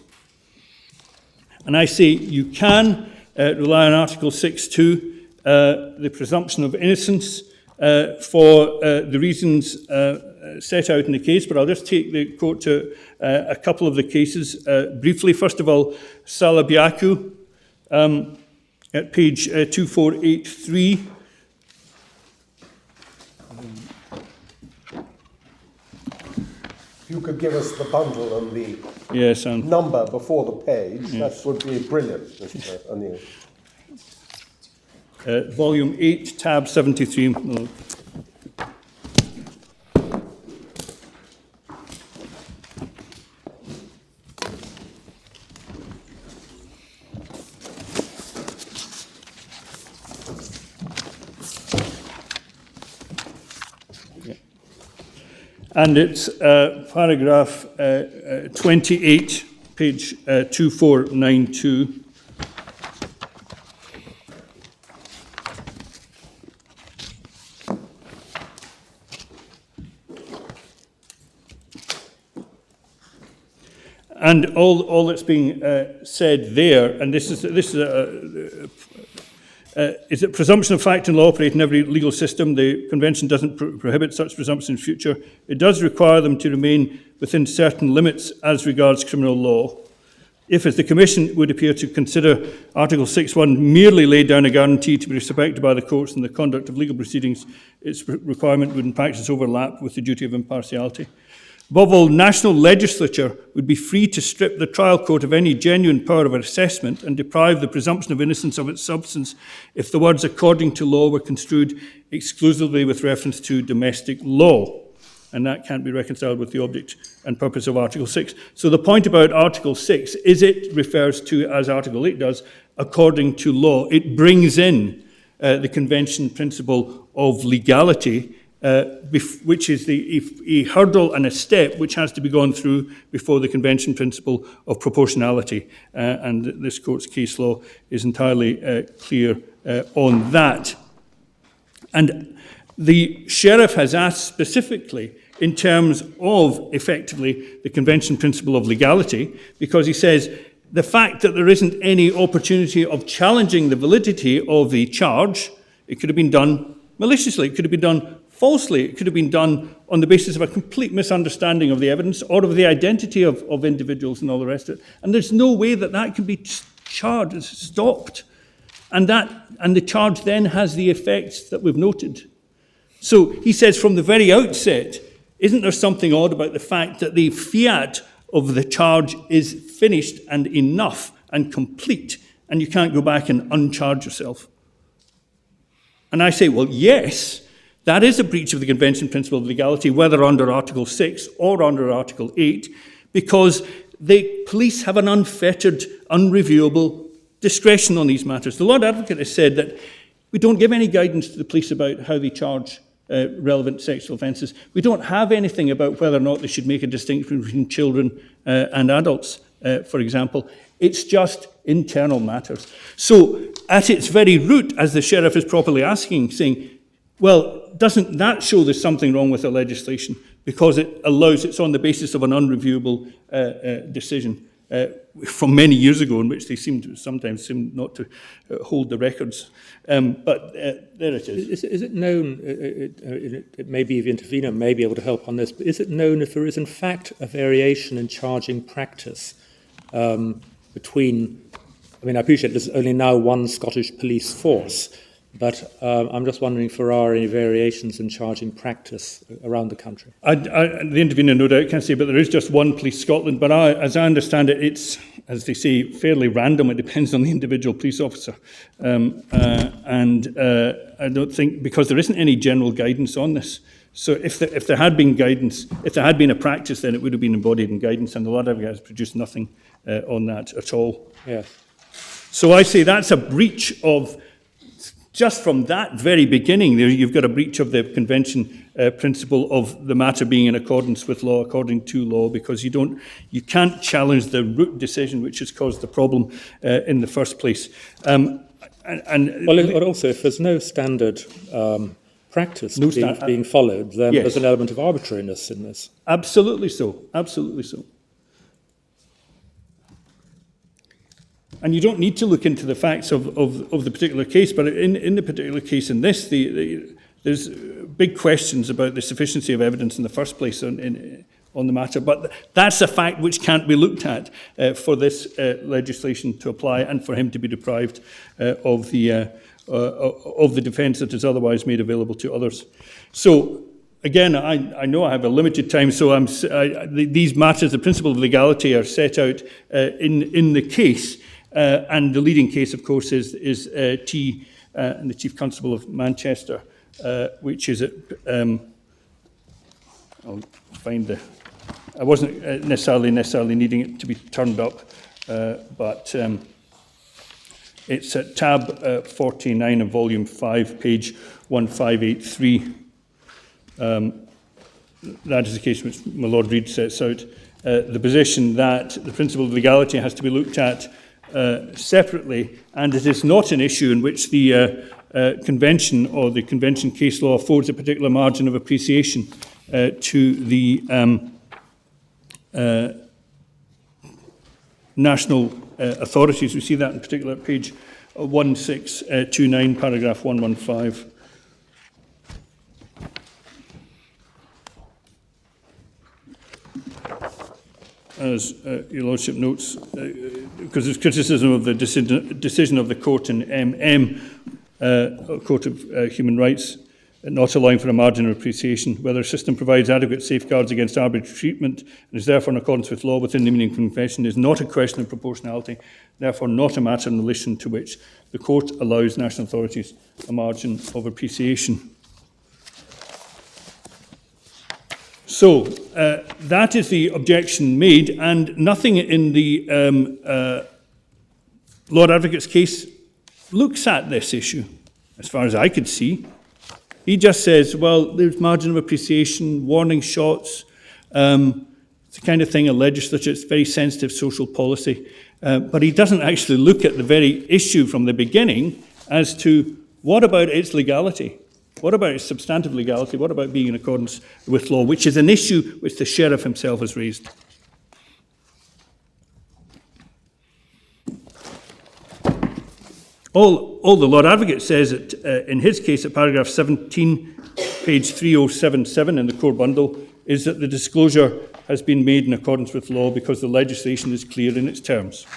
And I say you can rely on Article 6.2, the presumption of innocence, for the reasons set out in the case, but I'll just take the court to a couple of the cases briefly. First of all, Salabiaku at page 2483. If you could give us the bundle and the Yes, number before the page, that would be brilliant, Mr. O'Neill. Volume 8, tab 73. And it's paragraph 28, page 2492. And all that's being said there, and this is that presumption of fact and law operate in every legal system. The Convention doesn't prohibit such presumptions in future. It does require them to remain within certain limits as regards criminal law. If, as the Commission would appear to consider, Article 6.1 merely laid down a guarantee to be respected by the courts in the conduct of legal proceedings, its requirement would in practice overlap with the duty of impartiality. Above all, national legislature would be free to strip the trial court of any genuine power of assessment and deprive the presumption of innocence of its substance if the words according to law were construed exclusively with reference to domestic law. And that can't be reconciled with the object and purpose of Article 6. So the point about Article 6 is it refers to, as Article 8 does, according to law. It brings in the convention principle of legality, which is a hurdle and a step which has to be gone through before the convention principle of proportionality. And this court's case law is entirely clear on that. And the sheriff has asked specifically in terms of, effectively, the convention principle of legality, because he says the fact that there isn't any opportunity of challenging the validity of the charge, it could have been done maliciously, it could have been done falsely, it could have been done on the basis of a complete misunderstanding of the evidence or of the identity of individuals and all the rest of it. And there's no way that that can be charged, stopped. And the charge then has the effects that we've noted. So he says from the very outset, isn't there something odd about the fact that the fiat of the charge is finished and enough and complete, and you can't go back and uncharge yourself? And I say, well, yes, that is a breach of the convention principle of legality, whether under Article 6 or under Article 8, because the police have an unfettered, unreviewable discretion on these matters. The Lord Advocate has said that we don't give any guidance to the police about how they charge relevant sexual offences. We don't have anything about whether or not they should make a distinction between children and adults, for example. It's just internal matters. So at its very root, as the sheriff is properly asking, saying, well, doesn't that show there's something wrong with the legislation? Because it's on the basis of an unreviewable decision from many years ago, in which they sometimes seem not to hold the records. But there it is. Is it known, it may be the intervener may be able to help on this, but is it known if there is in fact a variation in charging practice between, I mean, I appreciate there's only now one Scottish police force, but I'm just wondering if there are any variations in charging practice around the country. The intervener no doubt can say, but there is just one Police Scotland. But as I understand it, it's, as they say, fairly random. It depends on the individual police officer. I don't think, because there isn't any general guidance on this. So if there had been guidance, if there had been a practice, then it would have been embodied in guidance, and the Lord Advocate has produced nothing on that at all. Yes. So I say that's a breach of, just from that very beginning, you've got a breach of the convention principle of the matter being in accordance with law, according to law, because you can't challenge the root decision which has caused the problem in the first place. But also, if there's no standard practice being followed, then yes, there's an element of arbitrariness in this. Absolutely so. Absolutely so. And you don't need to look into the facts of the particular case, but in the particular case in this, there's big questions about the sufficiency of evidence in the first place on the matter. But that's a fact which can't be looked at for this legislation to apply and for him to be deprived of the defence that is otherwise made available to others. So, again, I know I have a limited time, so these matters, the principle of legality, are set out in the case. And the leading case, of course, is T. And the Chief Constable of Manchester, which is at, I'll find I wasn't necessarily needing it to be turned up, but it's at tab 49 of volume 5, page 1583. That is the case which my Lord Reid sets out. The position that the principle of legality has to be looked at separately, and it is not an issue in which the convention or the convention case law affords a particular margin of appreciation to the national authorities. We see that in particular at page 1629, paragraph 115. As your Lordship notes, because there's criticism of the decision of the court in Court of Human Rights, not allowing for a margin of appreciation, whether a system provides adequate safeguards against arbitrary treatment and is therefore in accordance with law within the meaning of the Convention is not a question of proportionality, therefore not a matter in relation to which the court allows national authorities a margin of appreciation. So that is the objection made, and nothing in the Lord Advocate's case looks at this issue, as far as I could see. He just says, well, there's margin of appreciation, warning shots. It's the kind of thing a legislature, it's very sensitive social policy. But he doesn't actually look at the very issue from the beginning as to what about its legality? What about its substantive legality? What about being in accordance with law, which is an issue which the sheriff himself has raised? All the Lord Advocate says in his case at paragraph 17, page 3077 in the core bundle, is that the disclosure has been made in accordance with law because the legislation is clear in its terms.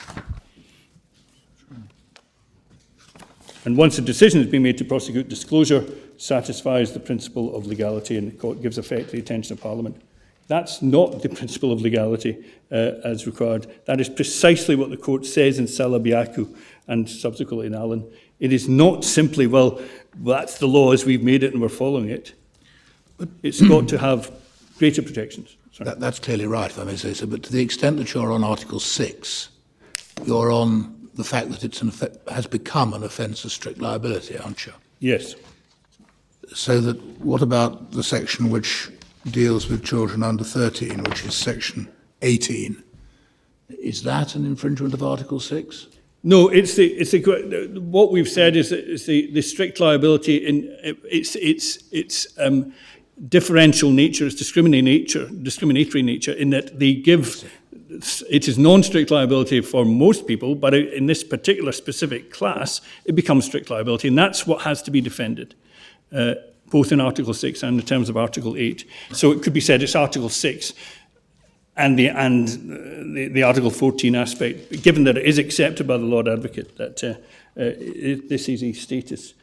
And once a decision has been made to prosecute, disclosure satisfies the principle of legality and gives effect to the attention of Parliament. That's not the principle of legality as required. That is precisely what the court says in Salabiaku and subsequently in Allen. It is not simply, well, that's the law as we've made it and we're following it. But it's got to have greater protections. That's clearly right, if I may say so. But to the extent that you're on Article 6, you're on the fact that it has become an offence of strict liability, aren't you? Yes. So that what about the section which deals with children under 13, which is section 18? Is that an infringement of Article 6? No, what we've said is that it's the strict liability in its differential nature, its discriminatory nature, in that they give. It is non-strict liability for most people, but in this particular specific class, it becomes strict liability, and that's what has to be defended, both in Article 6 and in terms of Article 8. So it could be said it's Article 6 and the Article 14 aspect, given that it is accepted by the Lord Advocate that this is a status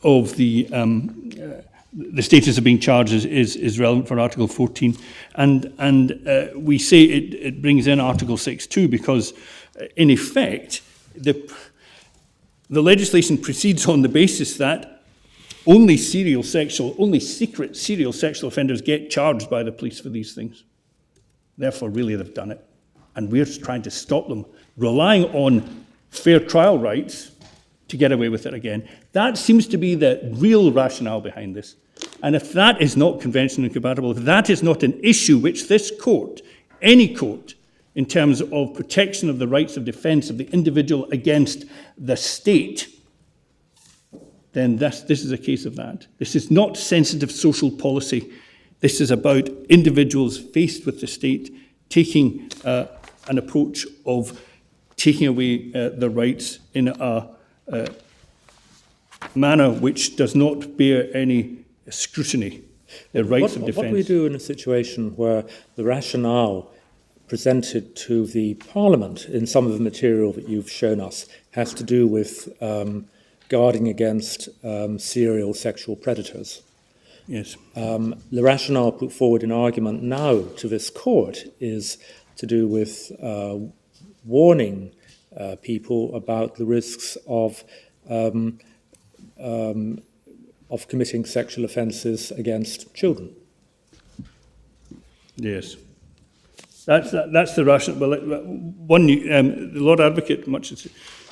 of the status of being charged is relevant for Article 14, and we say it brings in Article 6 too, because in effect the legislation proceeds on the basis that only secret serial sexual offenders get charged by the police for these things. Therefore, really, they've done it. And we're trying to stop them, relying on fair trial rights to get away with it again. That seems to be the real rationale behind this. And if that is not convention incompatible, if that is not an issue which this court, any court, in terms of protection of the rights of defence of the individual against the state, then this is a case of that. This is not sensitive social policy. This is about individuals faced with the state taking an approach of taking away their rights in a manner which does not bear any scrutiny, their rights of defence. What do we do in a situation where the rationale presented to the Parliament in some of the material that you've shown us has to do with guarding against serial sexual predators? Yes. The rationale put forward in argument now to this court is to do with warning people about the risks of committing sexual offences against children. Yes. That's the rationale. Well, the Lord Advocate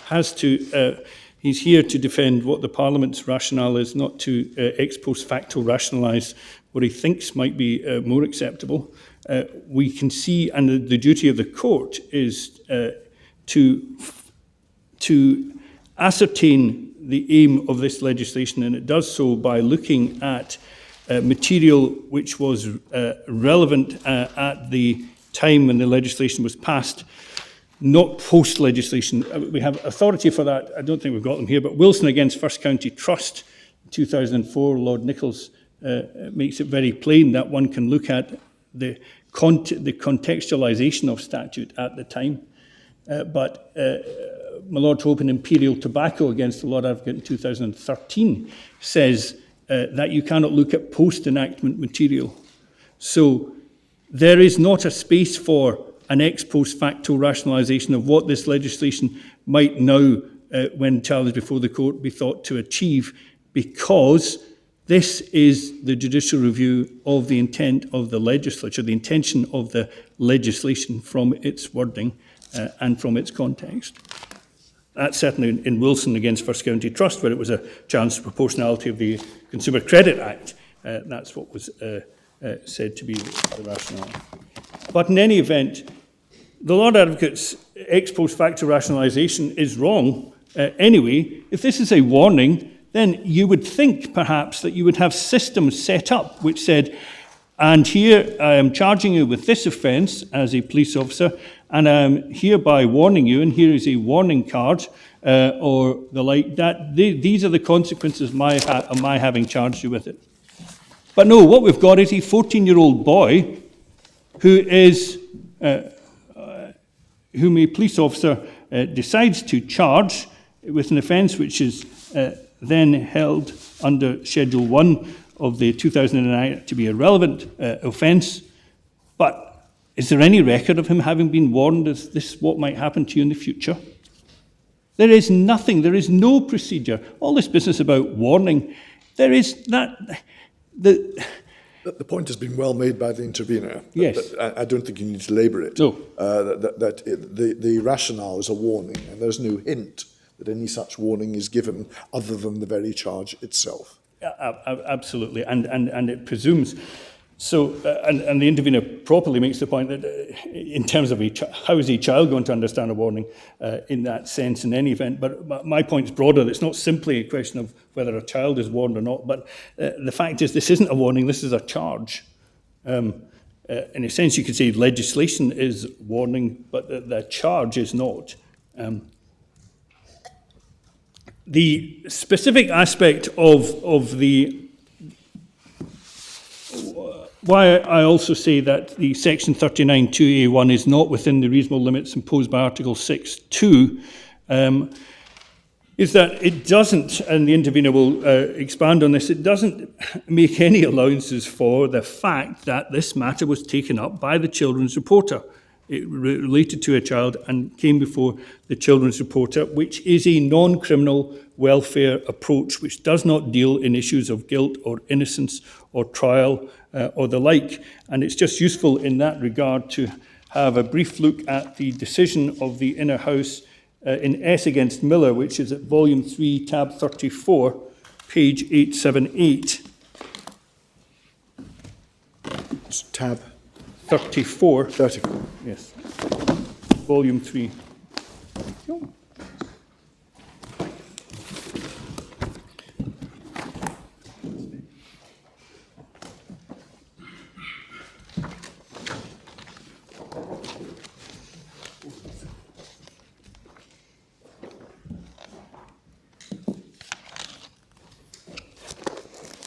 has to. He's here to defend what the Parliament's rationale is, not to ex post facto rationalise what he thinks might be more acceptable. We can see, and the duty of the court is to ascertain the aim of this legislation, and it does so by looking at material which was relevant at the time when the legislation was passed, not post-legislation. We have authority for that. I don't think we've got them here, but Wilson against First County Trust, 2004, Lord Nichols makes it very plain that one can look at the contextualisation of statute at the time. But my Lord Hope in Imperial Tobacco against the Lord Advocate in 2013 says that you cannot look at post-enactment material. So there is not a space for an ex post facto rationalisation of what this legislation might now, when challenged before the court, be thought to achieve, because this is the judicial review of the intent of the legislature, the intention of the legislation from its wording, and from its context. That's certainly in Wilson against First County Trust, where it was a challenge to proportionality of the Consumer Credit Act. That's what was said to be the rationale. But in any event, the Lord Advocate's ex post facto rationalisation is wrong anyway. If this is a warning, then you would think perhaps that you would have systems set up which said, and here I am charging you with this offence as a police officer, and I am hereby warning you, and here is a warning card, or the like. These are the consequences of my having charged you with it. But no, what we've got is a 14-year-old boy whom a police officer decides to charge with an offence which is then held under Schedule 1 of the 2009 Act to be a relevant offence. But is there any record of him having been warned as this what might happen to you in the future? There is nothing. There is no procedure. All this business about warning, there is that. The point has been well made by the intervener. Yes. I don't think you need to labour it. No. The rationale is a warning, and there's no hint that any such warning is given other than the very charge itself. Absolutely, and it presumes. So, and the intervener properly makes the point that in terms of how is a child going to understand a warning in that sense in any event, but my point is broader. It's not simply a question of whether a child is warned or not, but the fact is this isn't a warning, this is a charge. In a sense you could say legislation is warning, but the charge is not. The specific aspect of the why I also say that the Section 39(2)(a)(1) is not within the reasonable limits imposed by Article 6(2) is that it doesn't, and the intervener will expand on this, it doesn't make any allowances for the fact that this matter was taken up by the children's reporter. It related to a child and came before the children's reporter, which is a non-criminal welfare approach, which does not deal in issues of guilt or innocence or trial or the like. And it's just useful in that regard to have a brief look at the decision of the Inner House in S against Miller, which is at Volume 3, tab 34, page 878. It's tab 34. 34. Yes. Volume 3.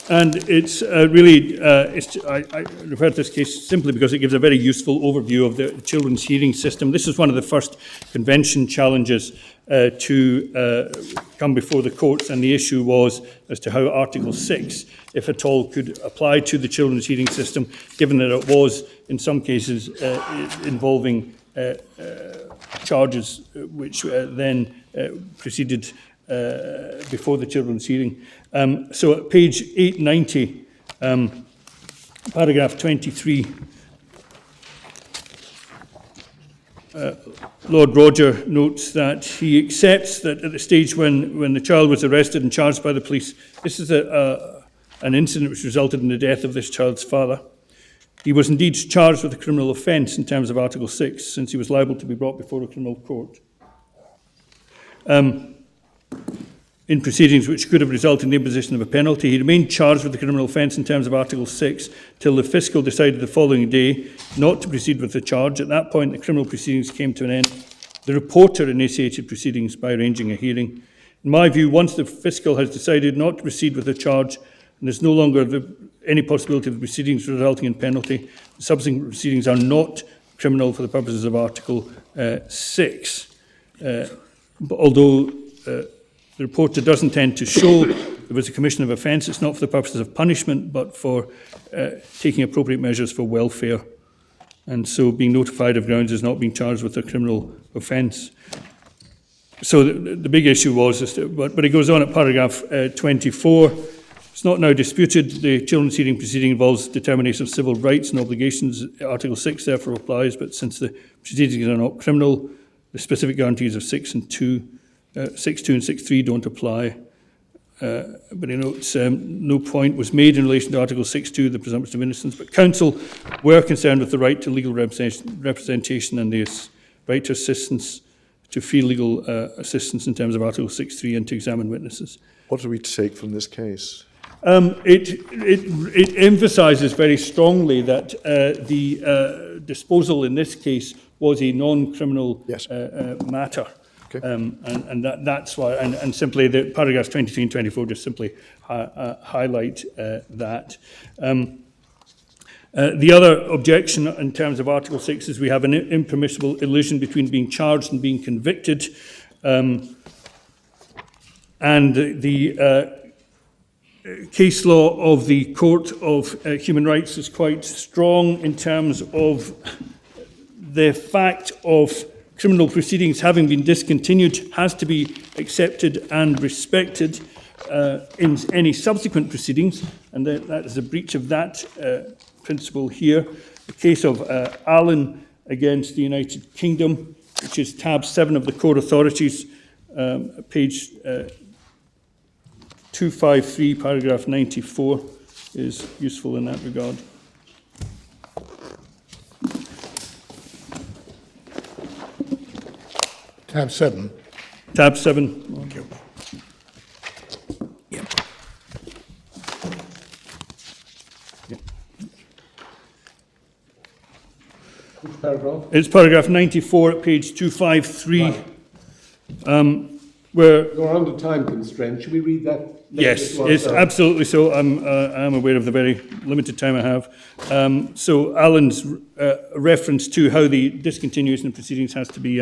And it's I refer to this case simply because it gives a very useful overview of the children's hearing system. This is one of the first convention challenges to come before the courts, and the issue was as to how Article 6, if at all, could apply to the children's hearing system, given that it was, in some cases, involving charges which then proceeded before the children's hearing. So at page 890, paragraph 23, Lord Roger notes that he accepts that at the stage when the child was arrested and charged by the police, this is an incident which resulted in the death of this child's father. He was indeed charged with a criminal offence in terms of Article 6, since he was liable to be brought before a criminal court. In proceedings which could have resulted in the imposition of a penalty. He remained charged with the criminal offence in terms of Article 6 till the fiscal decided the following day not to proceed with the charge. At that point, the criminal proceedings came to an end. The reporter initiated proceedings by arranging a hearing. In my view, once the fiscal has decided not to proceed with the charge, and there's no longer any possibility of the proceedings resulting in penalty, the subsequent proceedings are not criminal for the purposes of Article 6. Although the reporter does intend to show there was a commission of offence, it's not for the purposes of punishment, but for taking appropriate measures for welfare. And so being notified of grounds is not being charged with a criminal offence. So the big issue was, but it goes on at paragraph 24, it's not now disputed the children's hearing proceeding involves determination of civil rights and obligations. Article 6 therefore applies, but since the proceedings are not criminal, The specific guarantees of 6 and 2, 6.2 and 6.3 don't apply. But he notes no point was made in relation to Article 6.2, the presumption of innocence, but counsel were concerned with the right to legal representation and the right to assistance, to free legal assistance in terms of Article 6.3 and to examine witnesses. What do we take from this case? It emphasises very strongly that the disposal in this case was a non-criminal Yes. matter. Okay. And that's why, and simply the paragraphs 23 and 24 just simply highlight that. The other objection in terms of Article 6 is we have an impermissible illusion between being charged and being convicted. And the case law of the Court of Human Rights is quite strong in terms of the fact of criminal proceedings having been discontinued has to be accepted and respected in any subsequent proceedings, and that is a breach of that principle here. The case of Allen against the United Kingdom, which is tab 7 of the Core Authorities, page 253, paragraph 94, is useful in that regard. Tab 7. Tab 7. Thank you. Which paragraph? It's paragraph 94 at page 253, Right. where You're under time constraint. Should we read that? yes, it's absolutely so. I'm aware of the very limited time I have. So Alan's reference to how the discontinuation of proceedings has to be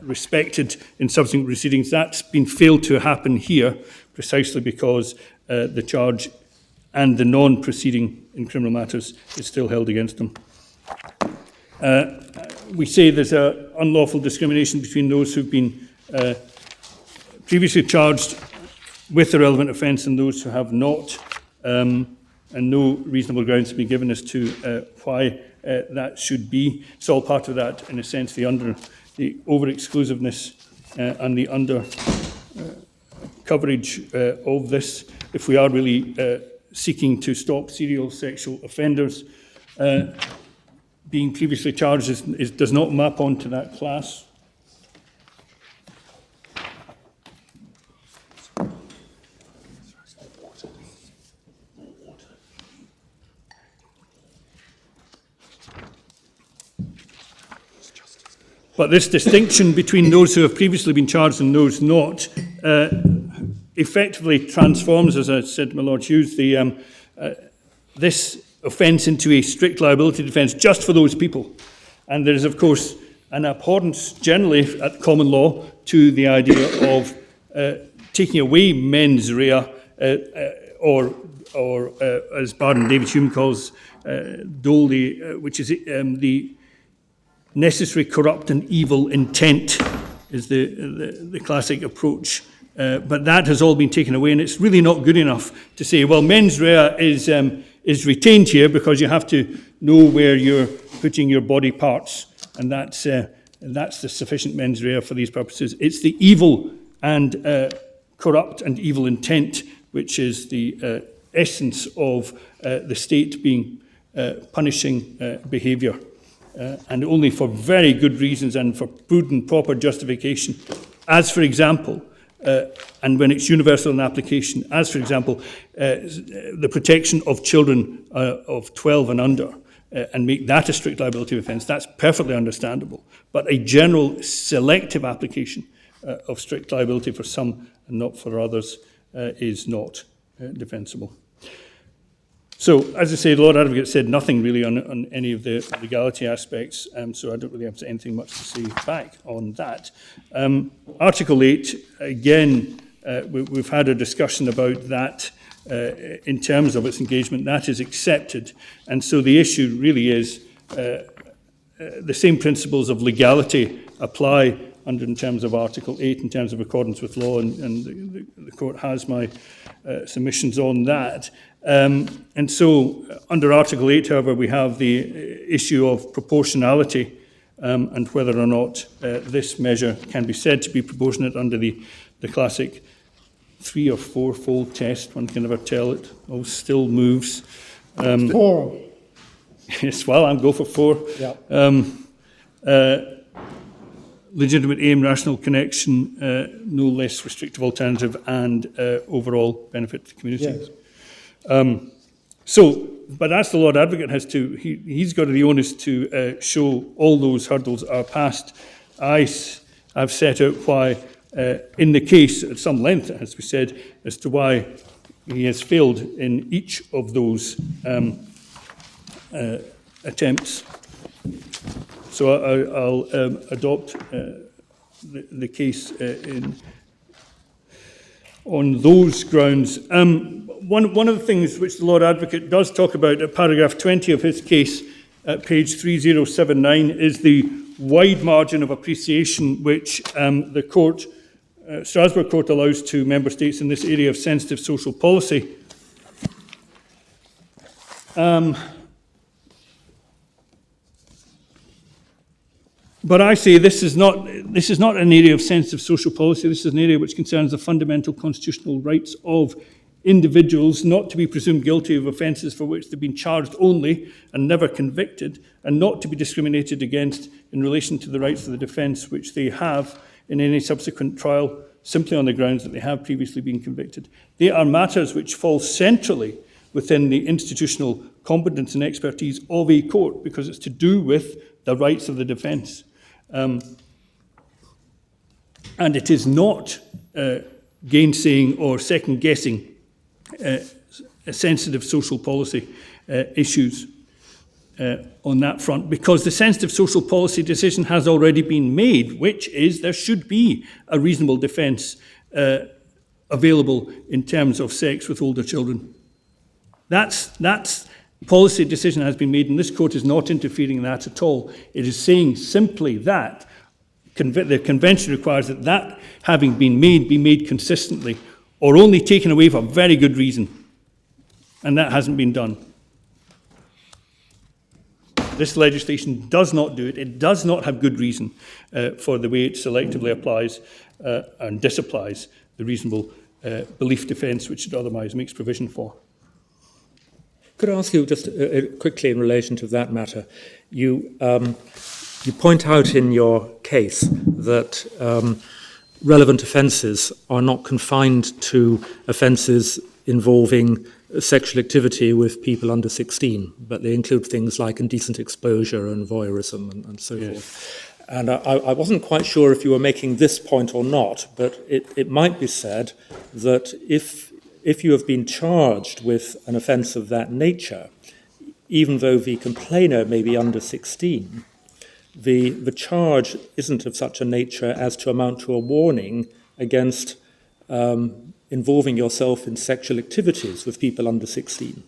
respected in subsequent proceedings, that's been failed to happen here precisely because the charge and the non-proceeding in criminal matters is still held against them. We say there's an unlawful discrimination between those who've been previously charged with the relevant offence and those who have not, and no reasonable grounds to be given as to why that should be. It's all part of that, in a sense, the over-exclusiveness and the coverage of this. If we are really seeking to stop serial sexual offenders, being previously charged does not map onto that class. But this distinction between those who have previously been charged and those not effectively transforms, as I said to my Lord Hughes, this offence into a strict liability defence just for those people. And there is, of course, an abhorrence generally at common law to the idea of taking away mens rea, or as Barden David Hume calls dole, which is the necessary, corrupt and evil intent is the classic approach. But that has all been taken away, and it's really not good enough to say, well, mens rea is retained here because you have to know where you're putting your body parts, and that's the sufficient mens rea for these purposes. It's the evil and corrupt and evil intent, which is the essence of the state being punishing behaviour. And only for very good reasons and for prudent, proper justification, as for example, and when it's universal in application, as for example, the protection of children of 12 and under, and make that a strict liability offence, that's perfectly understandable. But a general selective application of strict liability for some and not for others is not defensible. So, as I say, the Lord Advocate said nothing really on any of the legality aspects, so I don't really have anything much to say back on that. Article 8, again, we've had a discussion about that in terms of its engagement. That is accepted, and so the issue really is the same principles of legality apply in terms of Article 8, in terms of accordance with law, and the Court has my submissions on that. And so under Article 8, however, we have the issue of proportionality and whether or not this measure can be said to be proportionate under the classic 3 or 4-fold test. One can never tell. It all still moves. 4. Yes, well, I'll go for 4. Yeah. Legitimate aim, rational connection, no less restrictive alternative, and overall benefit to the community. Yes. But that's the Lord Advocate has to, he's got the onus to show all those hurdles are passed. I've set out why, in the case at some length, as we said, as to why he has failed in each of those attempts. So I'll adopt the case on those grounds. One of the things which the Lord Advocate does talk about at paragraph 20 of his case at page 3079 is the wide margin of appreciation which the court, Strasbourg Court, allows to member states in this area of sensitive social policy. But I say this is not an area of sensitive social policy. This is an area which concerns the fundamental constitutional rights of individuals not to be presumed guilty of offences for which they've been charged only and never convicted, and not to be discriminated against in relation to the rights of the defence which they have in any subsequent trial simply on the grounds that they have previously been convicted. They are matters which fall centrally within the institutional competence and expertise of a court because it's to do with the rights of the defence. And it is not gainsaying or second-guessing sensitive social policy issues on that front, because the sensitive social policy decision has already been made, which is there should be a reasonable defence available in terms of sex with older children. That's policy decision has been made, and this court is not interfering in that at all. It is saying simply that the convention requires that having been made, be made consistently, or only taken away for a very good reason. And that hasn't been done. This legislation does not do it. It does not have good reason for the way it selectively applies and disapplies the reasonable belief defence which it otherwise makes provision for. Could I ask you just quickly in relation to that matter? You point out in your case that relevant offences are not confined to offences involving sexual activity with people under 16, but they include things like indecent exposure and voyeurism and so forth. And I wasn't quite sure if you were making this point or not, but it might be said that if you have been charged with an offence of that nature, even though the complainer may be under 16, the charge isn't of such a nature as to amount to a warning against involving yourself in sexual activities with people under 16.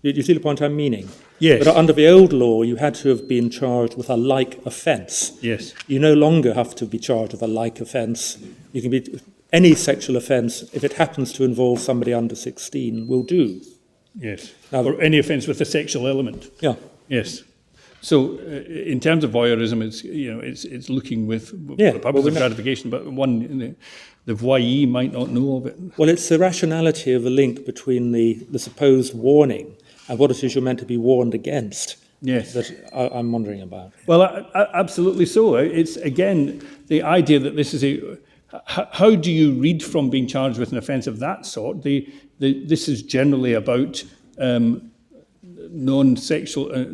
Do you see the point I'm meaning? Yes. But under the old law, you had to have been charged with a like offence. Yes. You no longer have to be charged with a like offence. You can be any sexual offence, if it happens to involve somebody under 16, will do. Yes. Now, or any offence with a sexual element. Yeah. Yes. So, in terms of voyeurism, it's looking with for the purpose of gratification, but one the voyee might not know of it. Well, it's the rationality of the link between the supposed warning and what it is you're meant to be warned against. Yes. That I'm wondering about. Well, absolutely so. It's again the idea that this is a. How do you read from being charged with an offence of that sort? This is generally about non-sexual.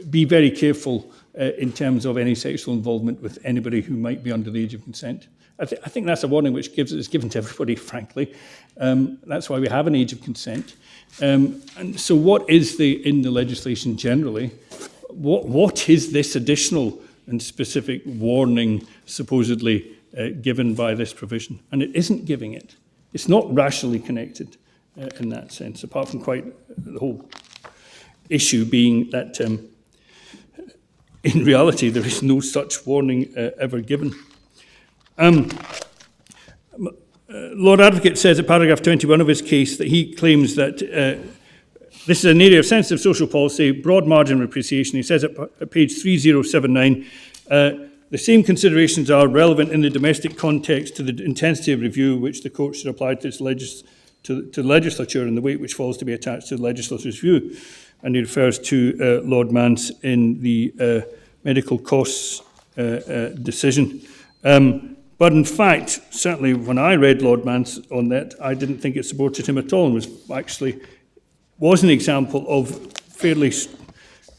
Be very careful in terms of any sexual involvement with anybody who might be under the age of consent. I think that's a warning which is given to everybody, frankly. That's why we have an age of consent. And so what is in the legislation generally? What is this additional and specific warning supposedly given by this provision? And it isn't giving it. It's not rationally connected in that sense, apart from quite the whole issue being that in reality there is no such warning ever given. Lord Advocate says at paragraph 21 of his case that he claims that This is an area of sensitive social policy, broad margin of appreciation. He says at page 3079, the same considerations are relevant in the domestic context to the intensity of review which the court should apply to its legislature and the weight which falls to be attached to the legislature's view. And he refers to Lord Mance in the medical costs decision. But in fact, certainly when I read Lord Mance on that, I didn't think it supported him at all, and was an example of fairly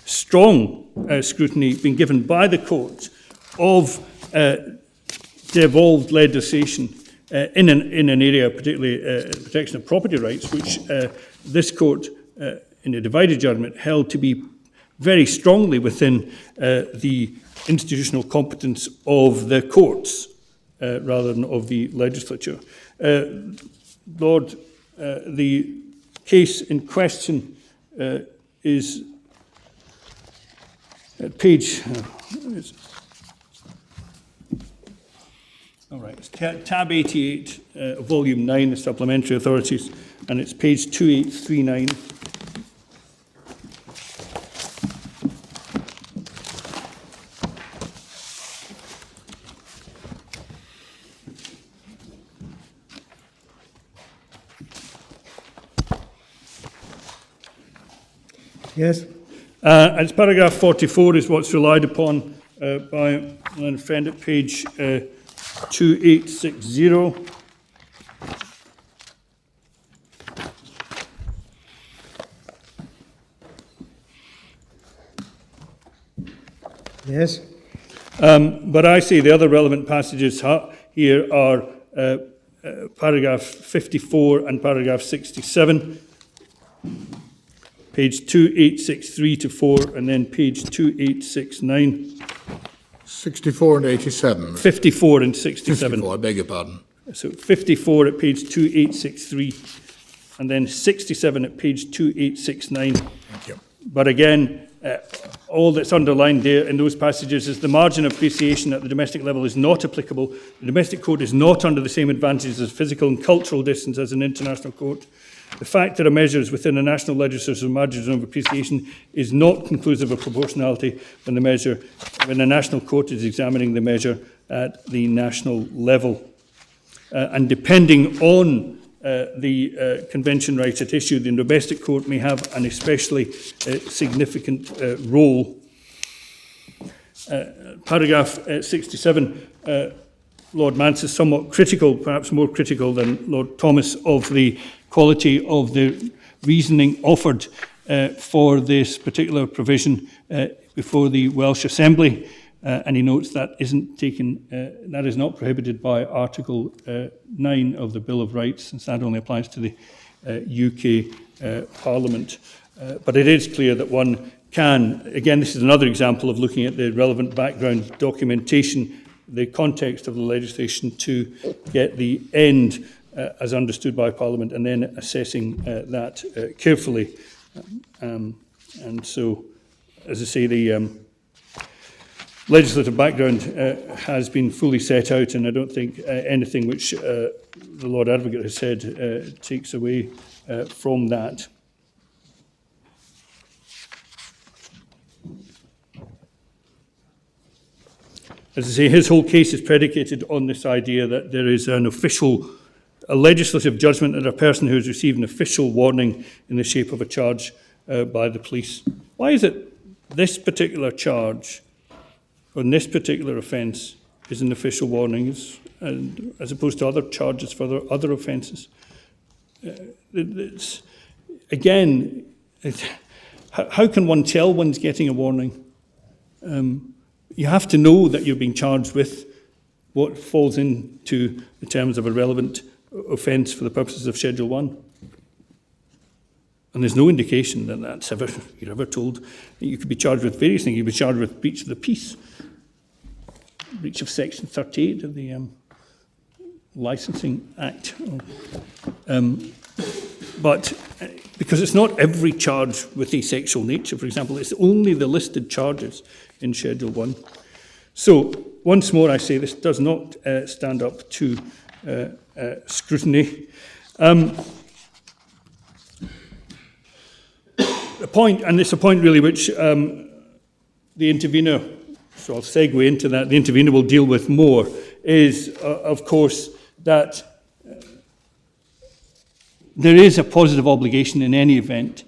strong scrutiny being given by the court of devolved legislation in an area, particularly protection of property rights, which this court, in a divided judgment, held to be very strongly within the institutional competence of the courts rather than of the legislature. The case in question is at page... All right, it's tab 88, volume 9, the Supplementary Authorities, and it's page 2839. Yes? And it's paragraph 44 is what's relied upon by my friend at page 2860. Yes? But I say the other relevant passages here are paragraph 54 and paragraph 67, page 2863 to 4, and then page 2869. 64 and 87. 54 and 67. 54, I beg your pardon. So 54 at page 2863, and then 67 at page 2869. Thank you. But again, all that's underlined there in those passages is the margin of appreciation at the domestic level is not applicable. The domestic court is not under the same advantages as physical and cultural distance as an international court. The fact that a measure is within a national legislature's margin of appreciation is not conclusive of proportionality when a national court is examining the measure at the national level. And depending on the convention rights at issue, the domestic court may have an especially significant role. Paragraph 67, Lord Mance is somewhat critical, perhaps more critical than Lord Thomas, of the quality of the reasoning offered for this particular provision before the Welsh Assembly, and he notes that that is not prohibited by Article 9 of the Bill of Rights, since that only applies to the UK Parliament. But it is clear that one can, again, this is another example of looking at the relevant background documentation, the context of the legislation to get the end as understood by Parliament, and then assessing that carefully. And so, as I say, the legislative background has been fully set out, and I don't think anything which the Lord Advocate has said takes away from that. As I say, his whole case is predicated on this idea that there is a legislative judgment that a person who has received an official warning in the shape of a charge by the police. Why is it this particular charge on this particular offence is an official warning as opposed to other charges for other offences? How can one tell one's getting a warning? You have to know that you're being charged with what falls into the terms of a relevant offence for the purposes of Schedule 1. And there's no indication that you're ever told that you could be charged with various things. You'd be charged with breach of the peace, breach of Section 38 of the Licensing Act. But because it's not every charge with a sexual nature, for example, it's only the listed charges in Schedule 1. So, once more I say this does not stand up to the point, and it's a point really which the intervener, so I'll segue into that, the intervener will deal with more, is, of course, that there is a positive obligation in any event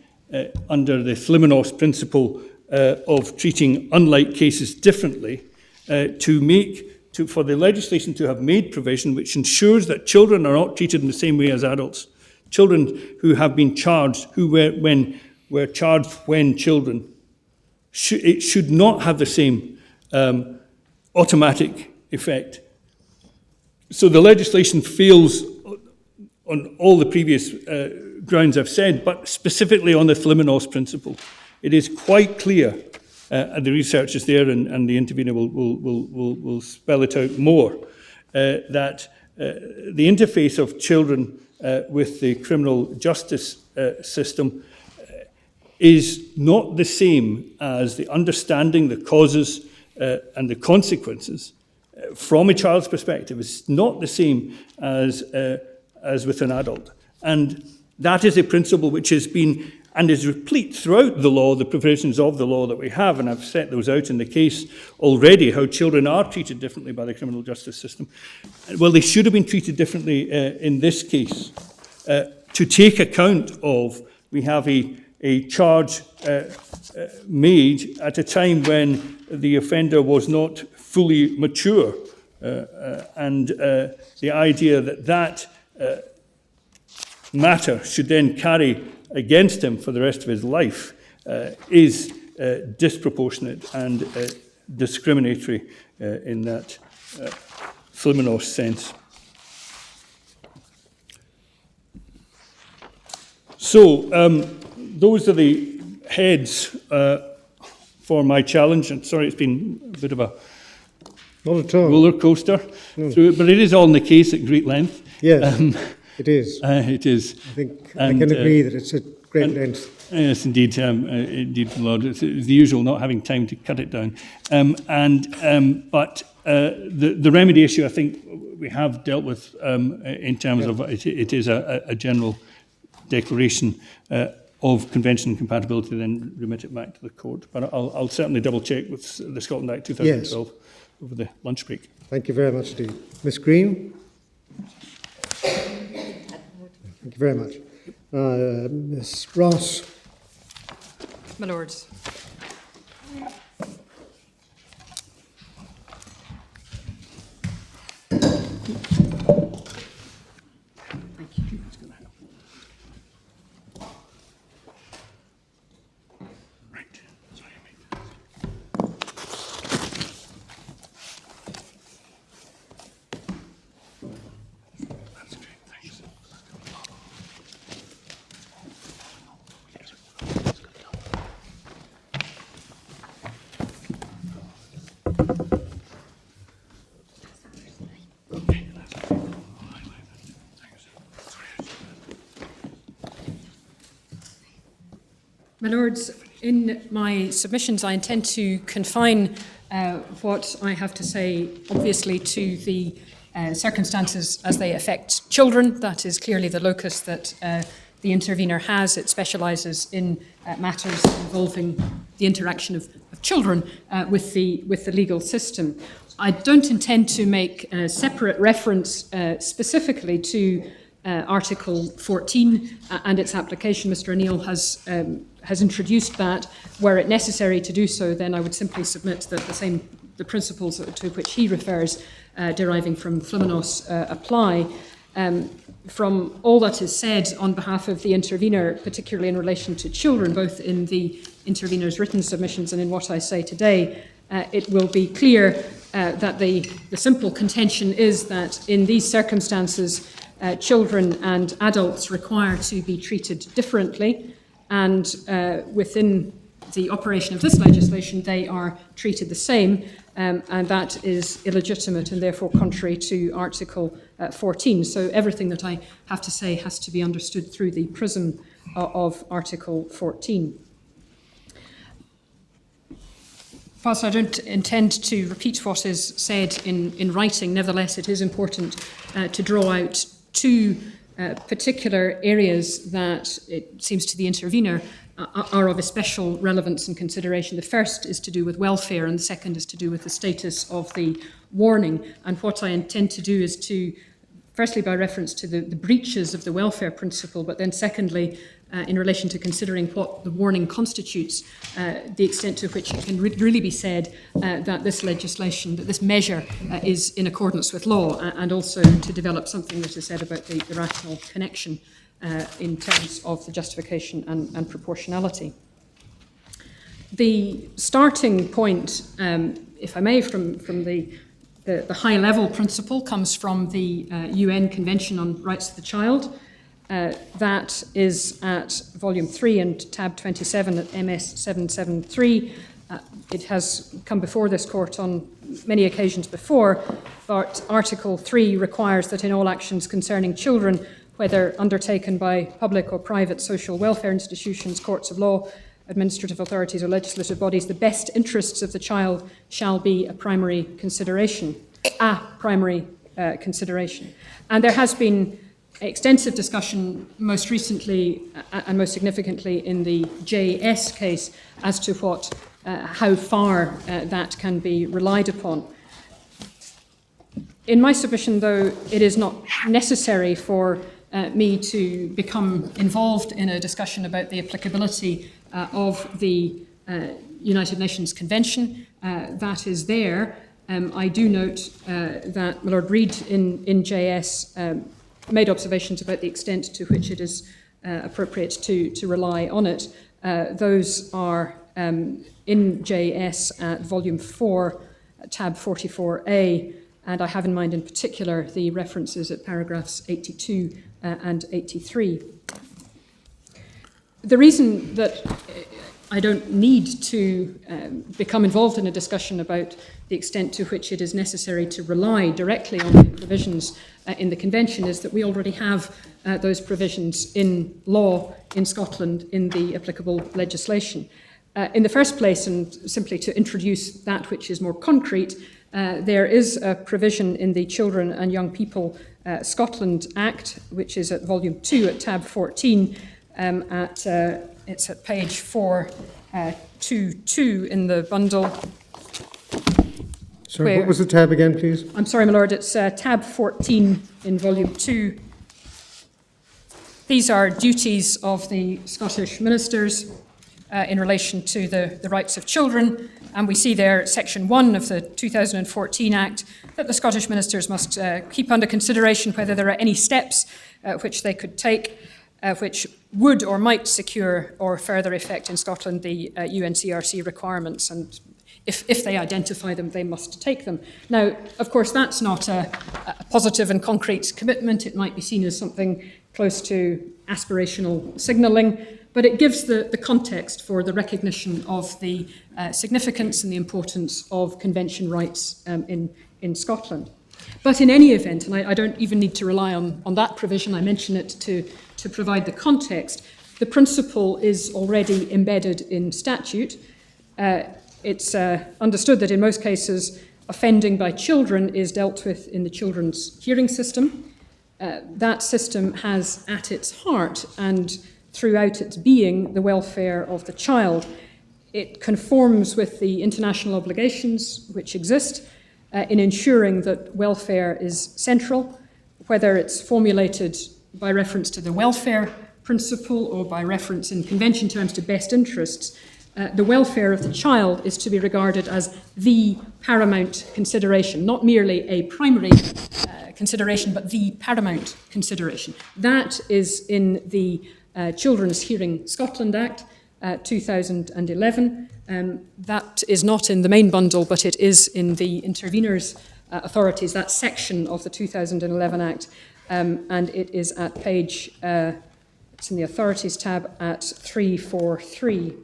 under the Flimenos principle of treating unlike cases differently for the legislation to have made provision which ensures that children are not treated in the same way as adults. Children who have been charged, who were charged when children, it should not have the same automatic effect. So the legislation fails on all the previous grounds I've said, but specifically on the Flimenos principle. It is quite clear, and the research is there, and the intervener will spell it out more, that the interface of children with the criminal justice system is not the same as the understanding, the causes, and the consequences from a child's perspective. It's not the same as with an adult. And that is a principle which has been and is replete throughout the law, the provisions of the law that we have, and I've set those out in the case already, how children are treated differently by the criminal justice system. Well, they should have been treated differently in this case. To take account of, we have a charge made at a time when the offender was not fully mature, and the idea that matter should then carry against him for the rest of his life is disproportionate and discriminatory in that Flimenos sense. So those are the heads for my challenge. And sorry, it's been a bit of a Not at all. roller coaster through it, but it is all in the case at great length. Yes, it is. It is. I think I can agree that it's at great length. Yes, indeed, indeed, Lord. It's the usual, not having time to cut it down. But the remedy issue, I think, we have dealt with in terms of it is a general declaration of convention and compatibility, then remit it back to the court. But I'll certainly double check with the Scotland Act 2012 over the lunch break. Thank you very much indeed. Miss Green? Thank you very much. Miss Ross? My Lords. My Lords, in my submissions, I intend to confine what I have to say, obviously, to the circumstances as they affect children. That is clearly the locus that the intervener has. It specialises in matters involving the interaction of children with the legal system. I don't intend to make a separate reference specifically to Article 14 and its application. Mr. O'Neill has introduced that. Were it necessary to do so, then I would simply submit that the principles to which he refers, deriving from Flimenos, apply. From all that is said on behalf of the intervener, particularly in relation to children, both in the intervener's written submissions and in what I say today, it will be clear that the simple contention is that in these circumstances, children and adults require to be treated differently, and within the operation of this legislation, they are treated the same, and that is illegitimate and therefore contrary to Article 14. So everything that I have to say has to be understood through the prism of Article 14. Whilst I don't intend to repeat what is said in writing, nevertheless it is important to draw out two particular areas that it seems to the intervener are of especial relevance and consideration. The first is to do with welfare, and the second is to do with the status of the warning. And what I intend to do is to, firstly, by reference to the breaches of the welfare principle, but then secondly, in relation to considering what the warning constitutes, the extent to which it can really be said that this legislation, that this measure is in accordance with law, and also to develop something that is said about the rational connection in terms of the justification and proportionality. The starting point, if I may, from the high-level principle comes from the UN Convention on Rights of the Child. That is at Volume 3 and tab 27 at MS 773. It has come before this court on many occasions before, but Article 3 requires that in all actions concerning children, whether undertaken by public or private social welfare institutions, courts of law, administrative authorities or legislative bodies, the best interests of the child shall be a primary consideration. And there has been extensive discussion most recently and most significantly in the JS case as to how far that can be relied upon. In my submission, though, it is not necessary for me to become involved in a discussion about the applicability of the United Nations Convention. That is there. I do note that my Lord Reid in JS made observations about the extent to which it is appropriate to rely on it. Those are in JS at Volume 4, tab 44A, and I have in mind in particular the references at paragraphs 82 and 83. The reason that I don't need to become involved in a discussion about the extent to which it is necessary to rely directly on the provisions in the Convention is that we already have those provisions in law in Scotland in the applicable legislation. In the first place, and simply to introduce that which is more concrete, there is a provision in the Children and Young People Scotland Act, which is at Volume 2 at tab 14, it's at page 422 in the bundle. Sorry, what was the tab again, please? I'm sorry, my Lord, it's tab 14 in Volume 2. These are duties of the Scottish ministers in relation to the rights of children, and we see there, Section 1 of the 2014 Act, that the Scottish ministers must keep under consideration whether there are any steps which they could take which would or might secure or further effect in Scotland the UNCRC requirements, and if they identify them, they must take them. Now, of course, that's not a positive and concrete commitment. It might be seen as something close to aspirational signalling, but it gives the context for the recognition of the significance and the importance of convention rights in Scotland. But in any event, and I don't even need to rely on that provision, I mention it to provide the context, the principle is already embedded in statute. It's understood that in most cases, offending by children is dealt with in the children's hearing system. That system has at its heart and throughout its being the welfare of the child. It conforms with the international obligations which exist in ensuring that welfare is central, whether it's formulated by reference to the welfare principle or by reference in convention terms to best interests. The welfare of the child is to be regarded as the paramount consideration, not merely a primary consideration, but the paramount consideration. That is in the Children's Hearing Scotland Act 2011. That is not in the main bundle, but it is in the interveners' authorities, that section of the 2011 Act, and it is at page, it's in the authorities tab at 343.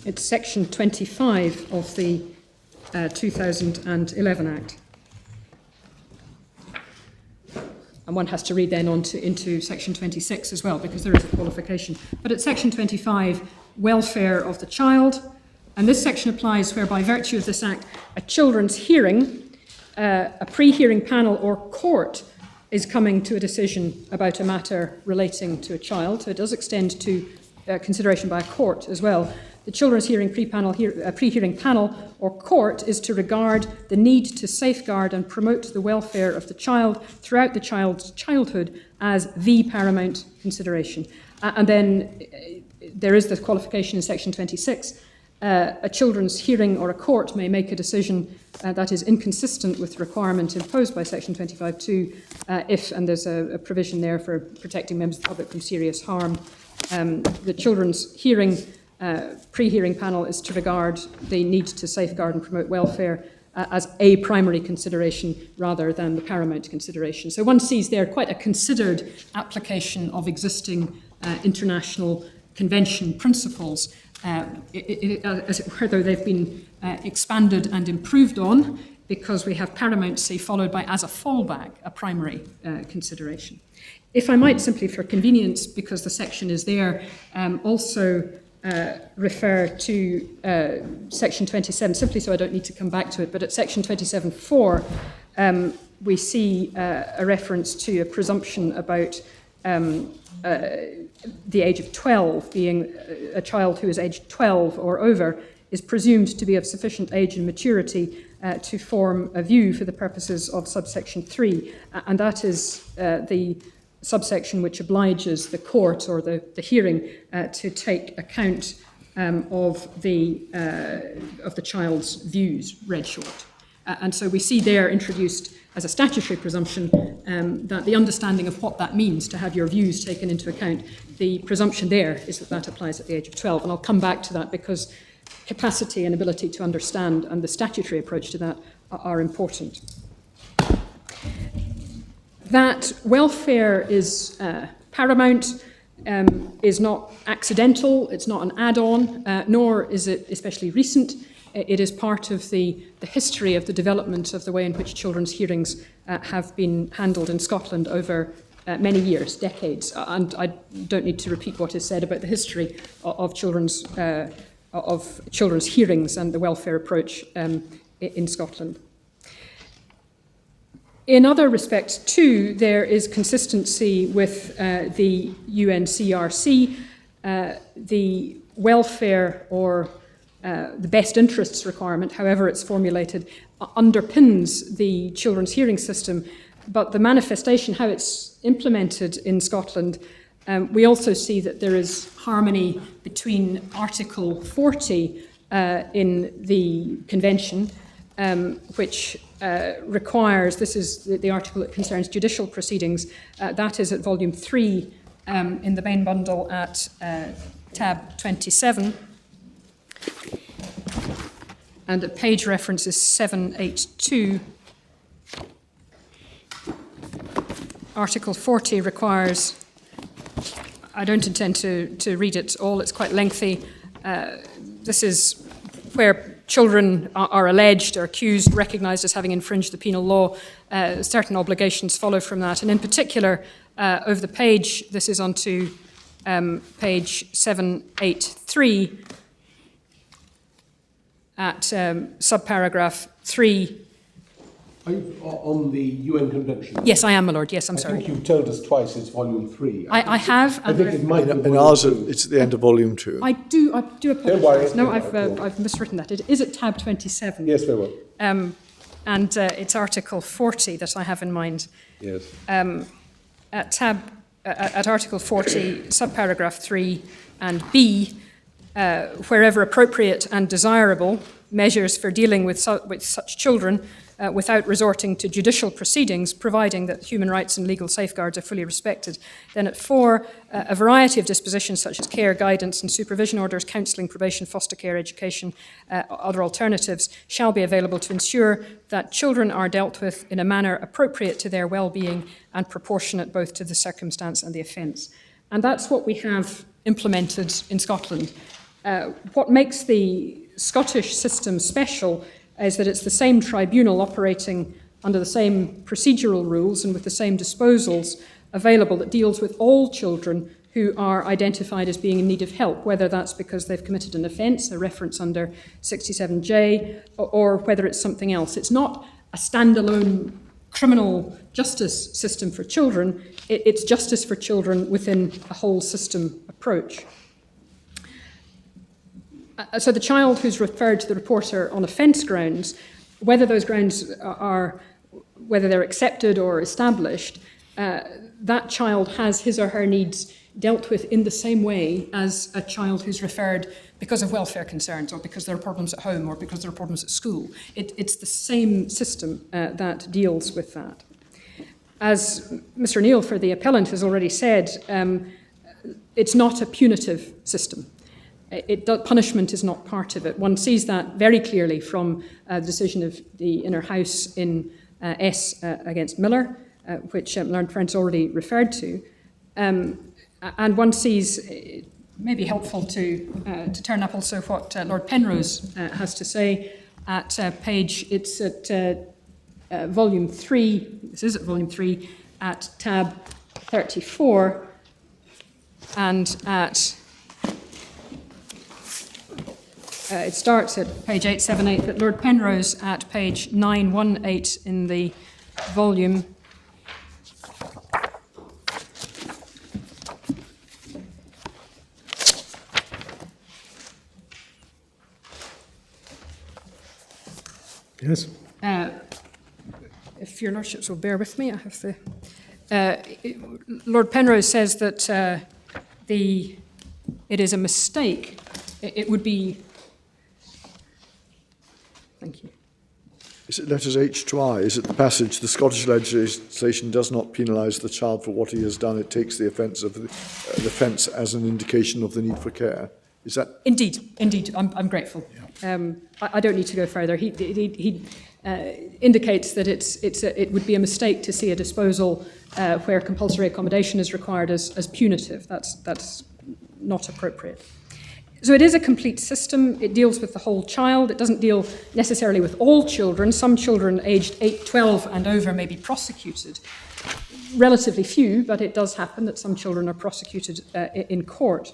It's section 25 of the 2011 Act. And one has to read then into section 26 as well, because there is a qualification. But at section 25, welfare of the child, and this section applies where by virtue of this Act, a children's hearing, a pre-hearing panel or court is coming to a decision about a matter relating to a child, so it does extend to consideration by a court as well. The children's hearing pre-hearing panel or court is to regard the need to safeguard and promote the welfare of the child throughout the child's childhood as the paramount consideration. And then there is the qualification in section 26. A children's hearing or a court may make a decision that is inconsistent with the requirement imposed by section 25(2) if, and there's a provision there for protecting members of the public from serious harm. The children's hearing pre-hearing panel is to regard the need to safeguard and promote welfare as a primary consideration rather than the paramount consideration. So one sees there quite a considered application of existing international convention principles, as it were, though they've been expanded and improved on, because we have paramountcy followed by, as a fallback, a primary consideration. If I might simply, for convenience, because the section is there, also refer to section 27, simply so I don't need to come back to it, but at section 27.4, we see a reference to a presumption about the age of 12, being a child who is aged 12 or over is presumed to be of sufficient age and maturity to form a view for the purposes of subsection 3, and that is the subsection which obliges the court or the hearing to take account of the child's views read short. And so we see there introduced as a statutory presumption that the understanding of what that means to have your views taken into account, the presumption there is that that applies at the age of 12. And I'll come back to that because capacity and ability to understand and the statutory approach to that are important. That welfare is paramount, is not accidental, it's not an add-on, nor is it especially recent. It is part of the history of the development of the way in which children's hearings have been handled in Scotland over many years, decades. And I don't need to repeat what is said about the history of children's hearings and the welfare approach in Scotland. In other respects, too, there is consistency with the UNCRC. The welfare or the best interests requirement, however it's formulated, underpins the children's hearing system, but the manifestation, how it's implemented in Scotland, we also see that there is harmony between Article 40 in the Convention, which requires, this is the article that concerns judicial proceedings, that is at volume 3 in the main bundle at tab 27, and the page reference is 782. Article 40 requires, I don't intend to read it all, it's quite lengthy. This is where children are alleged or accused, recognised as having infringed the penal law. Certain obligations follow from that. And in particular, over the page, this is onto page 783 at subparagraph 3. Are you on the UN Convention? Yes, I am, my lord. Yes, I'm sorry. I think you've told us twice it's volume 3. I have. I think it might be In ours, it's at the end of volume 2. I do apologise. Don't worry. No, I've miswritten that. It is at tab 27. Yes, very well. And it's Article 40 that I have in mind. Yes. At Article 40, subparagraph 3 and B, wherever appropriate and desirable, measures for dealing with such children without resorting to judicial proceedings, providing that human rights and legal safeguards are fully respected. Then at 4, a variety of dispositions such as care, guidance and supervision orders, counselling, probation, foster care, education, other alternatives shall be available to ensure that children are dealt with in a manner appropriate to their well-being and proportionate both to the circumstance and the offence. And that's what we have implemented in Scotland. What makes the Scottish system special is that it's the same tribunal operating under the same procedural rules and with the same disposals available that deals with all children who are identified as being in need of help, whether that's because they've committed an offence, a reference under 67J, or whether it's something else. It's not a standalone criminal justice system for children, it's justice for children within a whole system approach. So the child who's referred to the reporter on offence grounds, whether those grounds are, whether they're accepted or established, that child has his or her needs dealt with in the same way as a child who's referred because of welfare concerns or because there are problems at home or because there are problems at school. It's the same system that deals with that. As Mr. Neal for the appellant has already said, it's not a punitive system. Punishment is not part of it. One sees that very clearly from the decision of the Inner House in S against Miller, which Learned Friends already referred to. And one sees, it may be helpful to turn up also what Lord Penrose has to say at page, it's at volume 3, this is at volume 3, at tab 34, and at it starts at page 878, but Lord Penrose at page 918 in the volume Yes. If your lordships will bear with me, I have the... Lord Penrose says that it is a mistake. It would be... Thank you. Is it letters H to I? Is it the passage, the Scottish legislation does not penalise the child for what he has done, it takes the offence as an indication of the need for care? Is that... Indeed, I'm grateful. Yeah. I don't need to go further. He indicates that it would be a mistake to see a disposal where compulsory accommodation is required as punitive. That's not appropriate. So it is a complete system. It deals with the whole child. It doesn't deal necessarily with all children. Some children aged 8, 12 and over may be prosecuted. Relatively few, but it does happen that some children are prosecuted in court.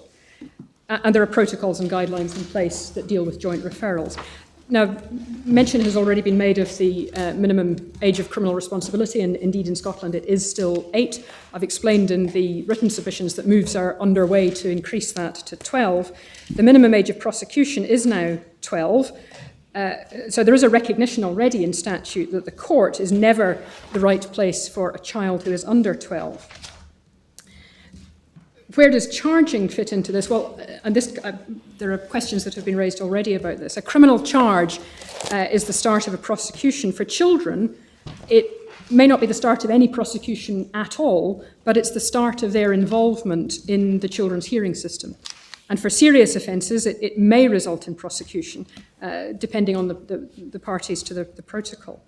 And there are protocols and guidelines in place that deal with joint referrals. Now, mention has already been made of the minimum age of criminal responsibility, and indeed in Scotland it is still 8. I've explained in the written submissions that moves are underway to increase that to 12. The minimum age of prosecution is now 12. So there is a recognition already in statute that the court is never the right place for a child who is under 12. Where does charging fit into this? Well, and this, there are questions that have been raised already about this. A criminal charge is the start of a prosecution. For children, it may not be the start of any prosecution at all, but it's the start of their involvement in the children's hearing system. And for serious offences, it may result in prosecution, depending on the parties to the protocol.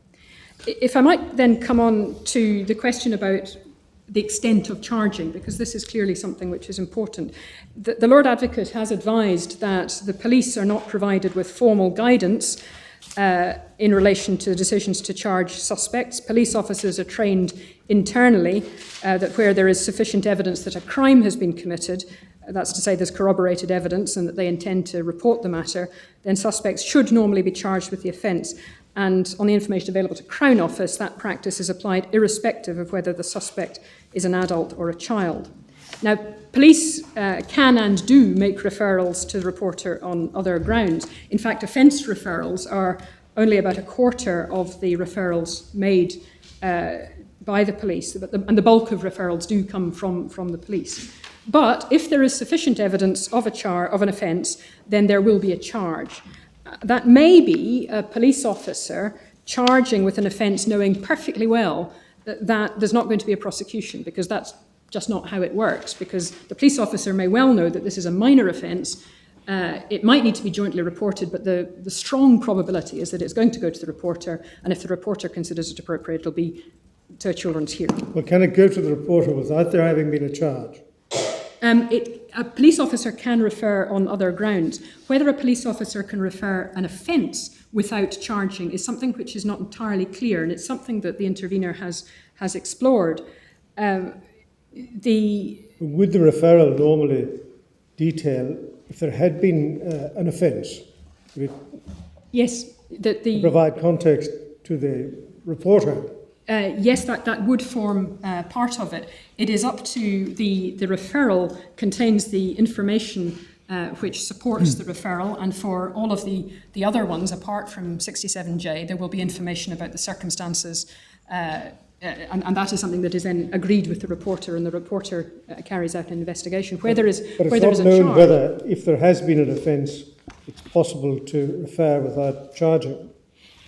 If I might then come on to the question about the extent of charging, because this is clearly something which is important. The Lord Advocate has advised that the police are not provided with formal guidance in relation to decisions to charge suspects. Police officers are trained internally that where there is sufficient evidence that a crime has been committed, that's to say there's corroborated evidence and that they intend to report the matter, then suspects should normally be charged with the offence. And on the information available to Crown Office, that practice is applied irrespective of whether the suspect is an adult or a child. Now, police can and do make referrals to the reporter on other grounds. In fact, offence referrals are only about a quarter of the referrals made by the police, and the bulk of referrals do come from the police. But if there is sufficient evidence of an offence, then there will be a charge. That may be a police officer charging with an offence knowing perfectly well that there's not going to be a prosecution, because that's just not how it works, because the police officer may well know that this is a minor offence. It might need to be jointly reported, but the strong probability is that it's going to go to the reporter, and if the reporter considers it appropriate, it'll be to a children's hearing. Well, can it go to the reporter without there having been a charge? A police officer can refer on other grounds. Whether a police officer can refer an offence without charging is something which is not entirely clear, and it's something that the intervener has explored. Would the referral normally detail if there had been an offence? Yes. Provide context to the reporter Yes, that would form part of it. It is up to the referral contains the information which supports the referral, and for all of the other ones, apart from 67J, there will be information about the circumstances, and that is something that is then agreed with the reporter, and the reporter carries out an investigation where there is but where there is it's a not known charge. whether, if there has been an offence, it's possible to refer without charging.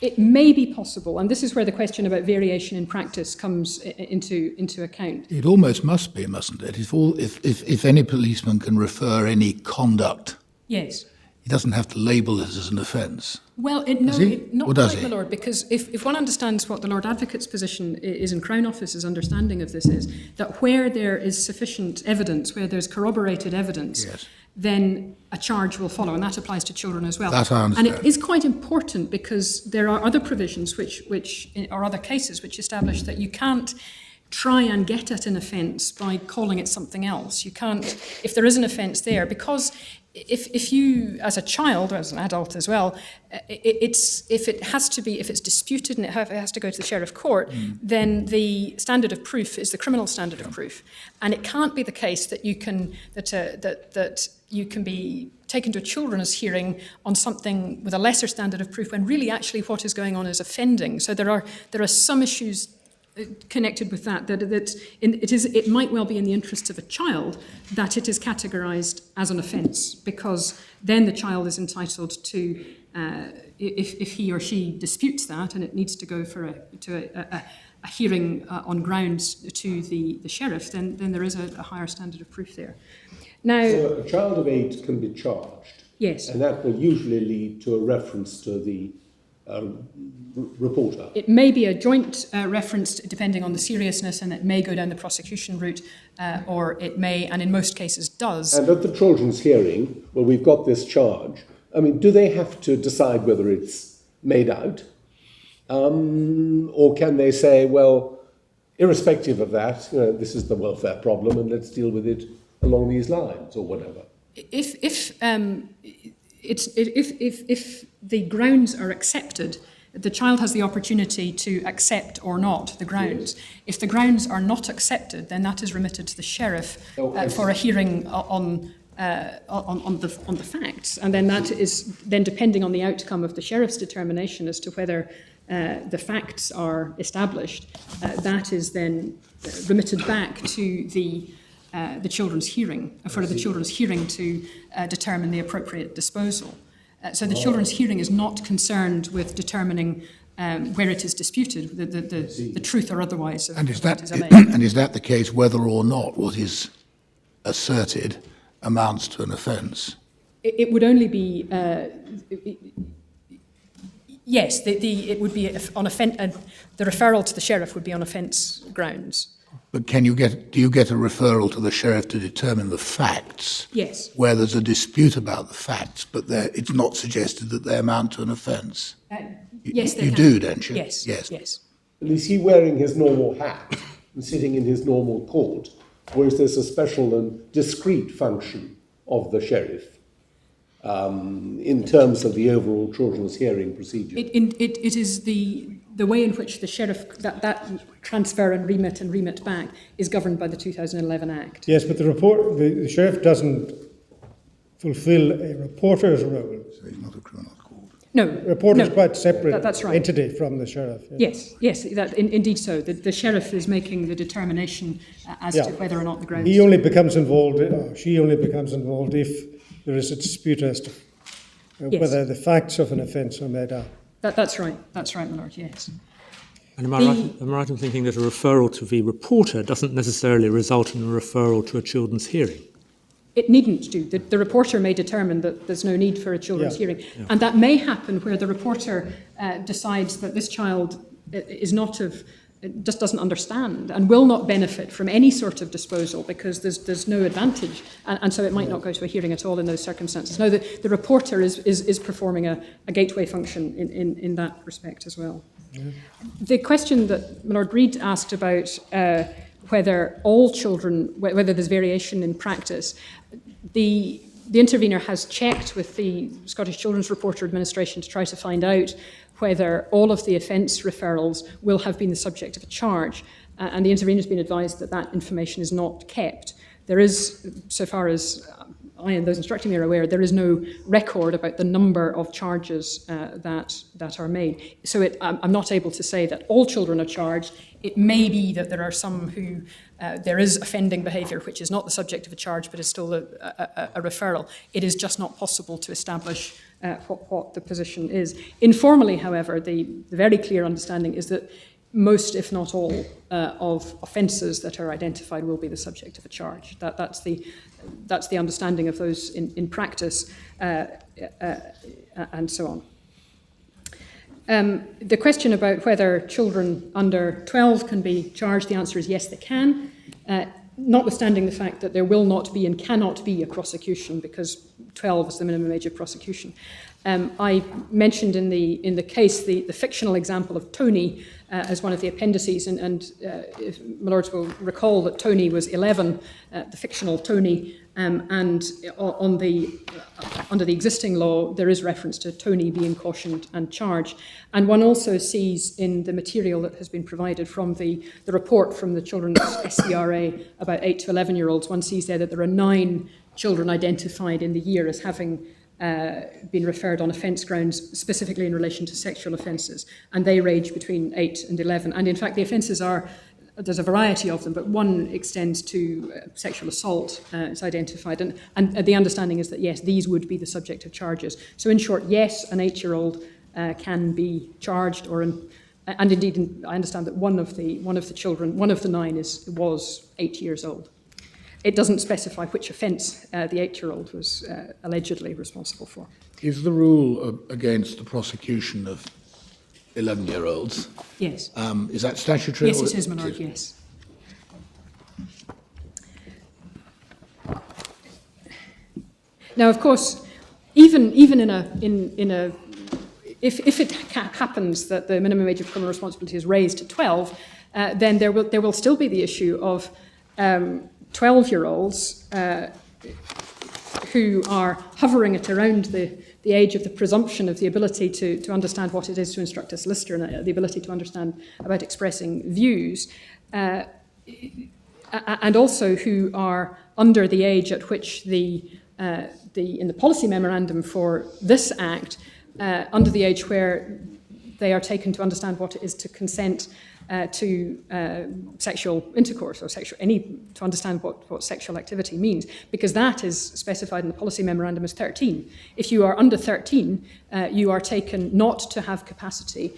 It may be possible, and this is where the question about variation in practice comes into account. It almost must be, mustn't it? If any policeman can refer any conduct, Yes. he doesn't have to label it as an offence. Well, Does he? not Or does quite, he? my Lord, because if one understands what the Lord Advocate's position is and Crown Office's understanding of this is, that where there is sufficient evidence, where there's corroborated evidence, Yes. then a charge will follow, and that applies to children as well. That I understand. And it is quite important because there are other provisions which or other cases which establish that you can't try and get at an offence by calling it something else. You can't, if there is an offence there, because if you, as a child, or as an adult as well, if it's disputed and it has to go to the Sheriff Court, then the standard of proof is the criminal standard of proof, and it can't be the case that you can that you can be taken to a children's hearing on something with a lesser standard of proof when really actually what is going on is offending. So there are some issues connected with that it might well be in the interests of a child that it is categorised as an offence, because then the child is entitled to, if he or she disputes that and it needs to go for a hearing on grounds to the sheriff, then there is a higher standard of proof there. Now, So a child of 8 can be charged. yes. And that will usually lead to a reference to the reporter. It may be a joint reference depending on the seriousness, and it may go down the prosecution route, or it may, and in most cases does. And at the children's hearing, well, we've got this charge. I mean, do they have to decide whether it's made out? Or can they say, well, irrespective of that, this is the welfare problem and let's deal with it along these lines, or whatever? If the grounds are accepted, the child has the opportunity to accept or not the grounds. Yes. If the grounds are not accepted, then that is remitted to the sheriff for a hearing on the facts, and then that is then depending on the outcome of the sheriff's determination as to whether the facts are established. That is then remitted back to the children's hearing, for the children's hearing to determine the appropriate disposal. So the children's hearing is not concerned with determining where it is disputed, the truth or otherwise of what is alleged. And is that the case whether or not what is asserted amounts to an offence? It would only be yes. It would be on offence. The referral to the sheriff would be on offence grounds. But do you get a referral to the sheriff to determine the facts? Yes. Where there's a dispute about the facts, but it's not suggested that they amount to an offence? Yes, you do, don't you? Yes. Yes. And is he wearing his normal hat and sitting in his normal court, or is this a special and discrete function of the sheriff in terms of the overall children's hearing procedure? It is the way in which the sheriff, that transfer and remit back is governed by the 2011 Act. Yes, but the sheriff doesn't fulfil a reporter's role. So he's not a criminal court. No. A reporter is quite a separate that's right. entity from the sheriff. Yes, indeed so. The sheriff is making the determination as to whether or not the grounds... He only becomes involved, or she only becomes involved if there is a dispute as to whether the facts of an offence are made out. That's right, my Lord, yes. And am I right in thinking that a referral to the reporter doesn't necessarily result in a referral to a children's hearing? It needn't do. The reporter may determine that there's no need for a children's hearing. Yeah. And that may happen where the reporter decides that this child is just doesn't understand and will not benefit from any sort of disposal because there's no advantage. And so it might not go to a hearing at all in those circumstances. No, the reporter is performing a gateway function in that respect as well. Yeah. The question that Lord Reid asked about whether all children, whether there's variation in practice, the intervener has checked with the Scottish Children's Reporter Administration to try to find out whether all of the offence referrals will have been the subject of a charge. And the intervener has been advised that that information is not kept. There is, so far as I and those instructing me are aware, there is no record about the number of charges that are made. So I'm not able to say that all children are charged. It may be that there are some who there is offending behaviour which is not the subject of a charge but is still a referral. It is just not possible to establish what the position is. Informally, however, the very clear understanding is that most, if not all, of offences that are identified will be the subject of a charge. That's the understanding of those in practice, and so on. The question about whether children under 12 can be charged, the answer is yes, they can, notwithstanding the fact that there will not be and cannot be a prosecution because 12 is the minimum age of prosecution. I mentioned in the case the fictional example of Tony as one of the appendices, and if my lords will recall that Tony was 11, the fictional Tony, and under the existing law there is reference to Tony being cautioned and charged. And one also sees in the material that has been provided from the report from the Children's SCRA about 8 to 11-year-olds, one sees there that there are 9 children identified in the year as having been referred on offence grounds, specifically in relation to sexual offences, and they range between 8 and 11. And in fact, the offences there's a variety of them, but one extends to sexual assault, it's identified, and the understanding is that yes, these would be the subject of charges. So in short, yes, an 8-year-old can be charged, and indeed, I understand that one of the children, one of the 9 was 8 years old. It doesn't specify which offence the 8-year-old was allegedly responsible for. Is the rule against the prosecution of 11-year-olds? Yes. Is that statutory? Yes, it is, my lord, yes. Now, of course, even if it happens that the minimum age of criminal responsibility is raised to 12, then there will still be the issue of 12-year-olds who are hovering at around the age of the presumption of the ability to understand what it is to instruct a solicitor and the ability to understand about expressing views, and also who are under the age at which in the policy memorandum for this Act, under the age where they are taken to understand what it is to consent to sexual intercourse or to understand what sexual activity means, because that is specified in the policy memorandum as 13. If you are under 13, you are taken not to have capacity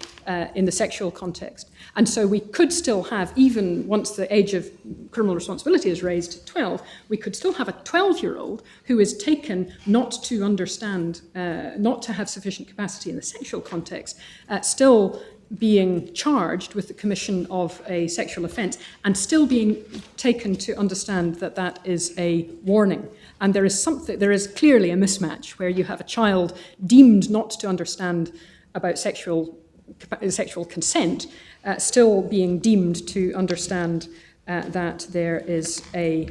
in the sexual context. And so we could still have, even once the age of criminal responsibility is raised to 12, we could still have a 12-year-old who is taken not to understand, not to have sufficient capacity in the sexual context, still being charged with the commission of a sexual offence and still being taken to understand that that is a warning. And there is clearly a mismatch where you have a child deemed not to understand about sexual consent, still being deemed to understand that there is a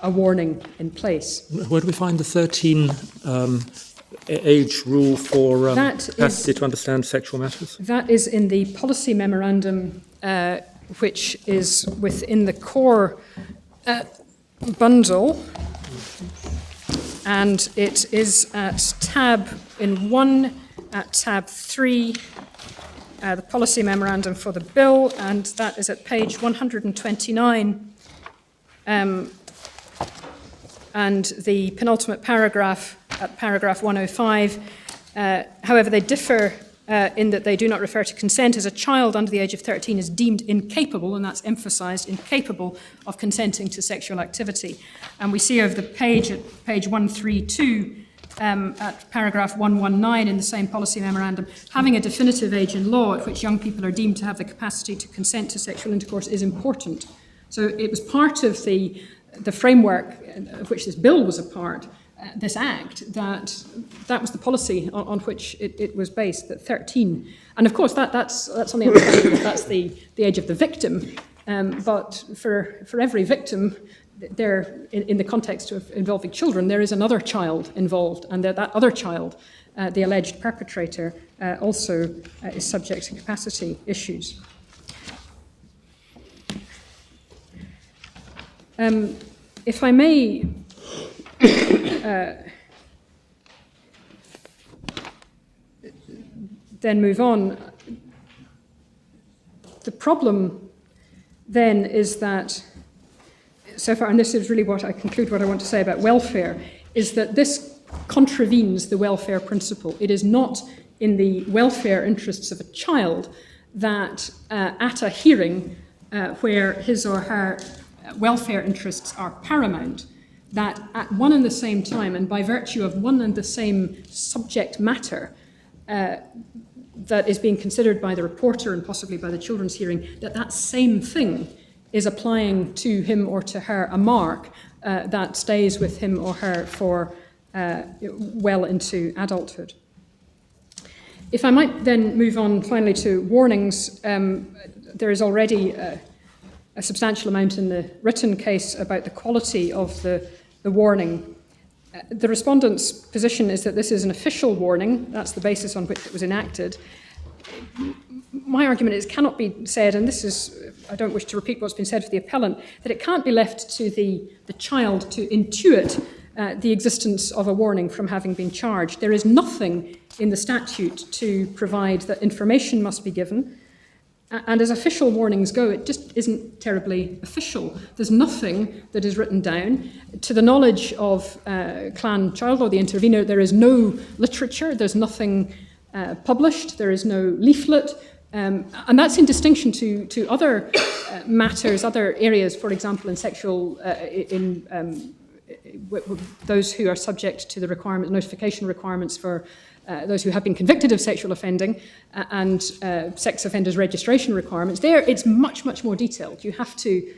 warning in place. Where do we find the 13 age rule for capacity to understand sexual matters? That is in the policy memorandum, which is within the core bundle, and it is at tab 1, at tab 3, the policy memorandum for the bill, and that is at page 129. And the penultimate paragraph, at paragraph 105, however, they differ in that they do not refer to consent as a child under the age of 13 is deemed incapable, and that's emphasised, incapable of consenting to sexual activity. And we see over the page, at page 132, at paragraph 119 in the same policy memorandum, having a definitive age in law at which young people are deemed to have the capacity to consent to sexual intercourse is important. So it was part of the framework of which this bill was a part, this Act, that was the policy on which it was based, that 13. And of course, that's on the understanding that that's the age of the victim. But for every victim, there, in the context of involving children, there is another child involved, and that other child the alleged perpetrator also is subject to capacity issues. If I may then move on, the problem then is that, so far, and this is really what I conclude what I want to say about welfare, is that this contravenes the welfare principle. It is not in the welfare interests of a child that at a hearing where his or her welfare interests are paramount, that at one and the same time, and by virtue of one and the same subject matter that is being considered by the reporter and possibly by the children's hearing, that same thing is applying to him or to her a mark that stays with him or her for well into adulthood. If I might then move on finally to warnings, there is already a substantial amount in the written case about the quality of the warning. The respondent's position is that this is an official warning. That's the basis on which it was enacted. My argument is it cannot be said, and this is, I don't wish to repeat what's been said for the appellant, that it can't be left to the child to intuit the existence of a warning from having been charged. There is nothing in the statute to provide that information must be given. And as official warnings go, it just isn't terribly official. There's nothing that is written down. To the knowledge of Clan Child or the intervener, there is no literature, there's nothing published, there is no leaflet, and that's in distinction to other matters, other areas, for example, in sexual, those who are subject to the notification requirements for those who have been convicted of sexual offending and sex offenders registration requirements. There, it's much, much more detailed. You have to,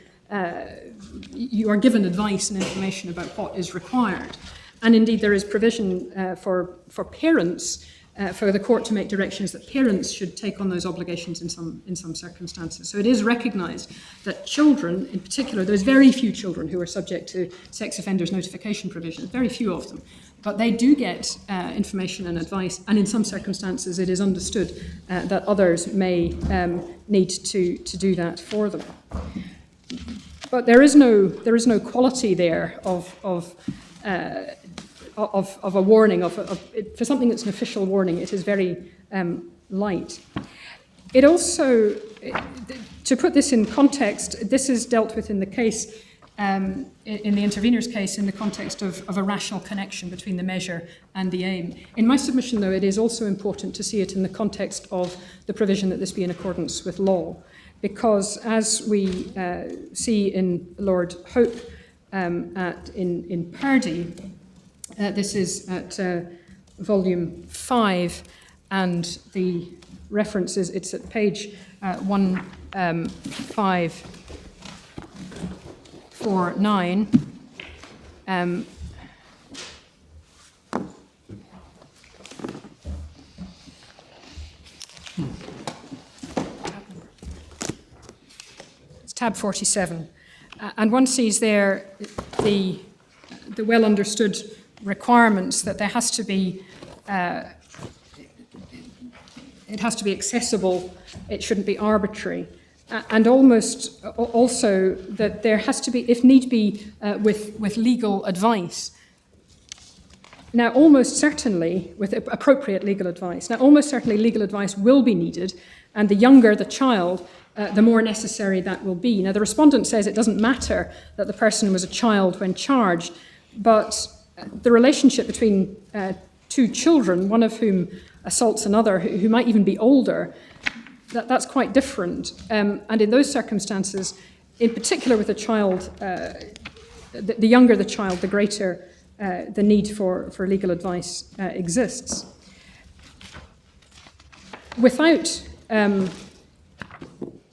you are given advice and information about what is required. And indeed, there is provision for parents, for the court to make directions that parents should take on those obligations in some circumstances. So it is recognised that children, in particular, there's very few children who are subject to sex offenders notification provisions, very few of them. But they do get information and advice, and in some circumstances it is understood that others may need to do that for them. But there is no quality there of a warning, for something that's an official warning. It is very light. It also, to put this in context, this is dealt with in the case, in the intervener's case, in the context of a rational connection between the measure and the aim. In my submission, though, it is also important to see it in the context of the provision that this be in accordance with law, because as we see in Lord Hope in Purdy, this is at volume 5, and the reference is, it's at page 1549. It's tab 47. And one sees there the well understood requirements that there has to be, it has to be accessible, it shouldn't be arbitrary. And almost also that there has to be, if need be, with legal advice. Now, almost certainly, with appropriate legal advice, now almost certainly legal advice will be needed, and the younger the child, the more necessary that will be. Now, the respondent says it doesn't matter that the person was a child when charged, but the relationship between two children, one of whom assaults another, who might even be older, that's quite different. And in those circumstances, in particular with a child, the younger the child, the greater the need for legal advice exists. Without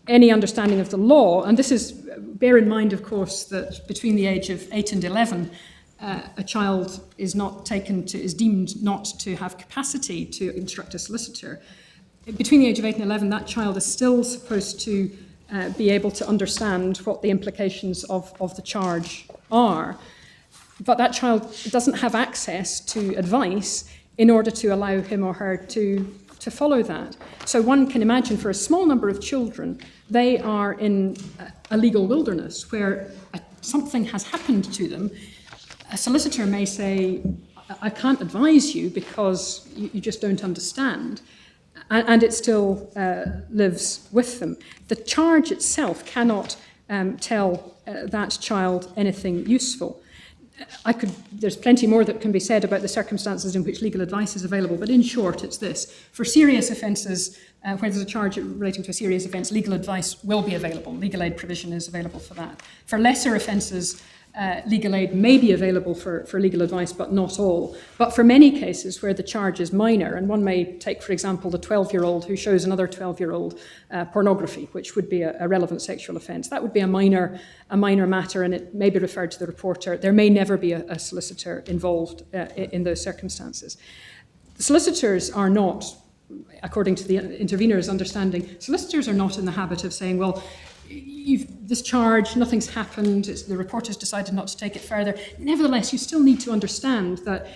any understanding of the law, and this is, bear in mind, of course, that between the age of 8 and 11, a child is deemed not to have capacity to instruct a solicitor. Between the age of 8 and 11, that child is still supposed to be able to understand what the implications of the charge are. But that child doesn't have access to advice in order to allow him or her to follow that. So one can imagine for a small number of children, they are in a legal wilderness where something has happened to them. A solicitor may say, I can't advise you because you just don't understand, and it still lives with them. The charge itself cannot tell that child anything useful. There's plenty more that can be said about the circumstances in which legal advice is available, but in short, it's this. For serious offences, where there's a charge relating to a serious offence, legal advice will be available. Legal aid provision is available for that. For lesser offences, legal aid may be available for legal advice, but not all. But for many cases where the charge is minor, and one may take, for example, the 12-year-old who shows another 12-year-old pornography, which would be a relevant sexual offence. That would be a minor matter, and it may be referred to the reporter. There may never be a solicitor involved in those circumstances. The solicitors are not, according to the intervener's understanding, solicitors are not in the habit of saying, well, this charge, nothing's happened, the reporter's decided not to take it further. Nevertheless, you still need to understand that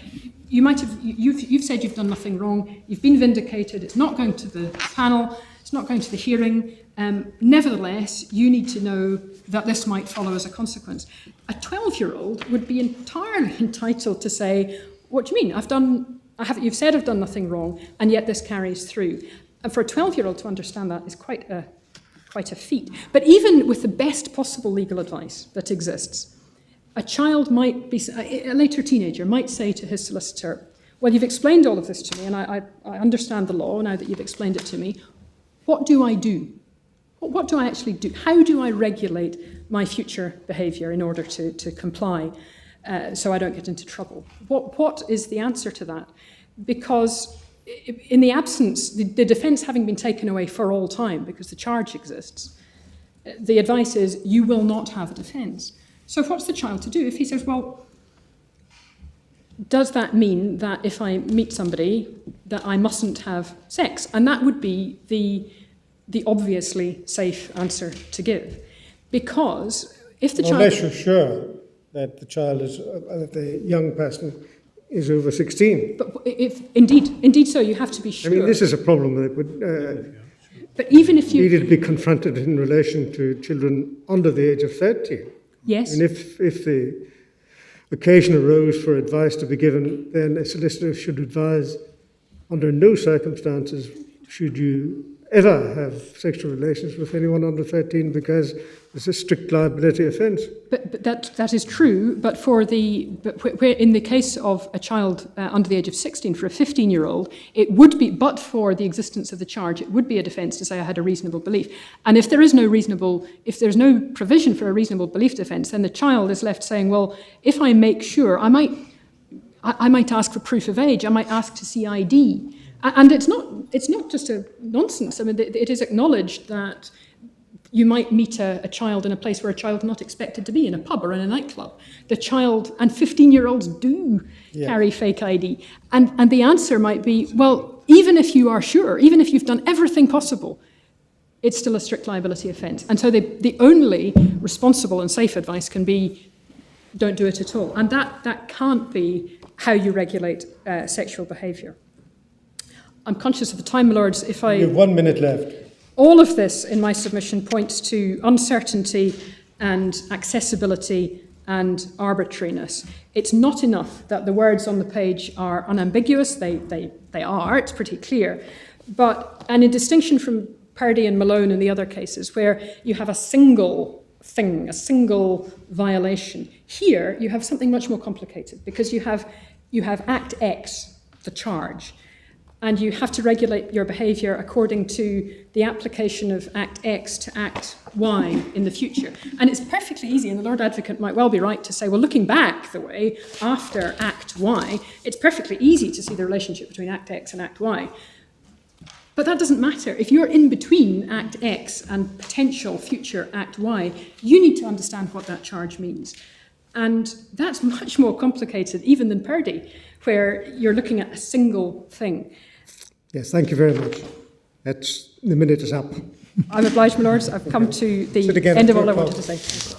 you've said you've done nothing wrong, you've been vindicated, it's not going to the panel, it's not going to the hearing. Nevertheless, you need to know that this might follow as a consequence. A 12-year-old would be entirely entitled to say, what do you mean? You've said I've done nothing wrong, and yet this carries through. And for a 12-year-old to understand that is quite a feat. But even with the best possible legal advice that exists, a later teenager might say to his solicitor, well, you've explained all of this to me, and I understand the law now that you've explained it to me. What do I do? What do I actually do? How do I regulate my future behaviour in order to comply so I don't get into trouble? What is the answer to that? Because in the absence, the defence having been taken away for all time because the charge exists, the advice is you will not have a defence. So what's the child to do? If he says, well, does that mean that if I meet somebody that I mustn't have sex? And that would be the obviously safe answer to give. Because if the child... Unless you're sure that the young person is over 16. But if indeed so, you have to be sure. I mean, this is a problem that would but even if you needed to be confronted in relation to children under the age of 13. Yes. And if the occasion arose for advice to be given, then a solicitor should advise under no circumstances should you ever have sexual relations with anyone under 13 because it's a strict liability offence. But that is true. But where in the case of a child under the age of 16, for a 15-year-old, it would be, but for the existence of the charge, it would be a defence to say I had a reasonable belief. And if there's no provision for a reasonable belief defence, then the child is left saying, well, if I make sure, I might ask for proof of age, I might ask to see ID. And it's not just a nonsense. I mean, it is acknowledged that you might meet a child in a place where a child is not expected to be, in a pub or in a nightclub. The child, and 15-year-olds do carry fake ID. And the answer might be, well, even if you are sure, even if you've done everything possible, it's still a strict liability offence. And so the only responsible and safe advice can be, don't do it at all. And that can't be how you regulate sexual behaviour. I'm conscious of the time, my lords. You have 1 minute left. All of this in my submission points to uncertainty and accessibility and arbitrariness. It's not enough that the words on the page are unambiguous. They are. It's pretty clear. And in distinction from Purdy and Malone and the other cases where you have a single thing, a single violation, here you have something much more complicated because you have Act X, the charge, and you have to regulate your behaviour according to the application of Act X to Act Y in the future. And it's perfectly easy, and the Lord Advocate might well be right to say, well, looking back the way after Act Y, it's perfectly easy to see the relationship between Act X and Act Y. But that doesn't matter. If you're in between Act X and potential future Act Y, you need to understand what that charge means. And that's much more complicated even than Purdy, where you're looking at a single thing. Yes, thank you very much. The minute is up. I'm obliged, my lords. I've come to the end of all I wanted to say.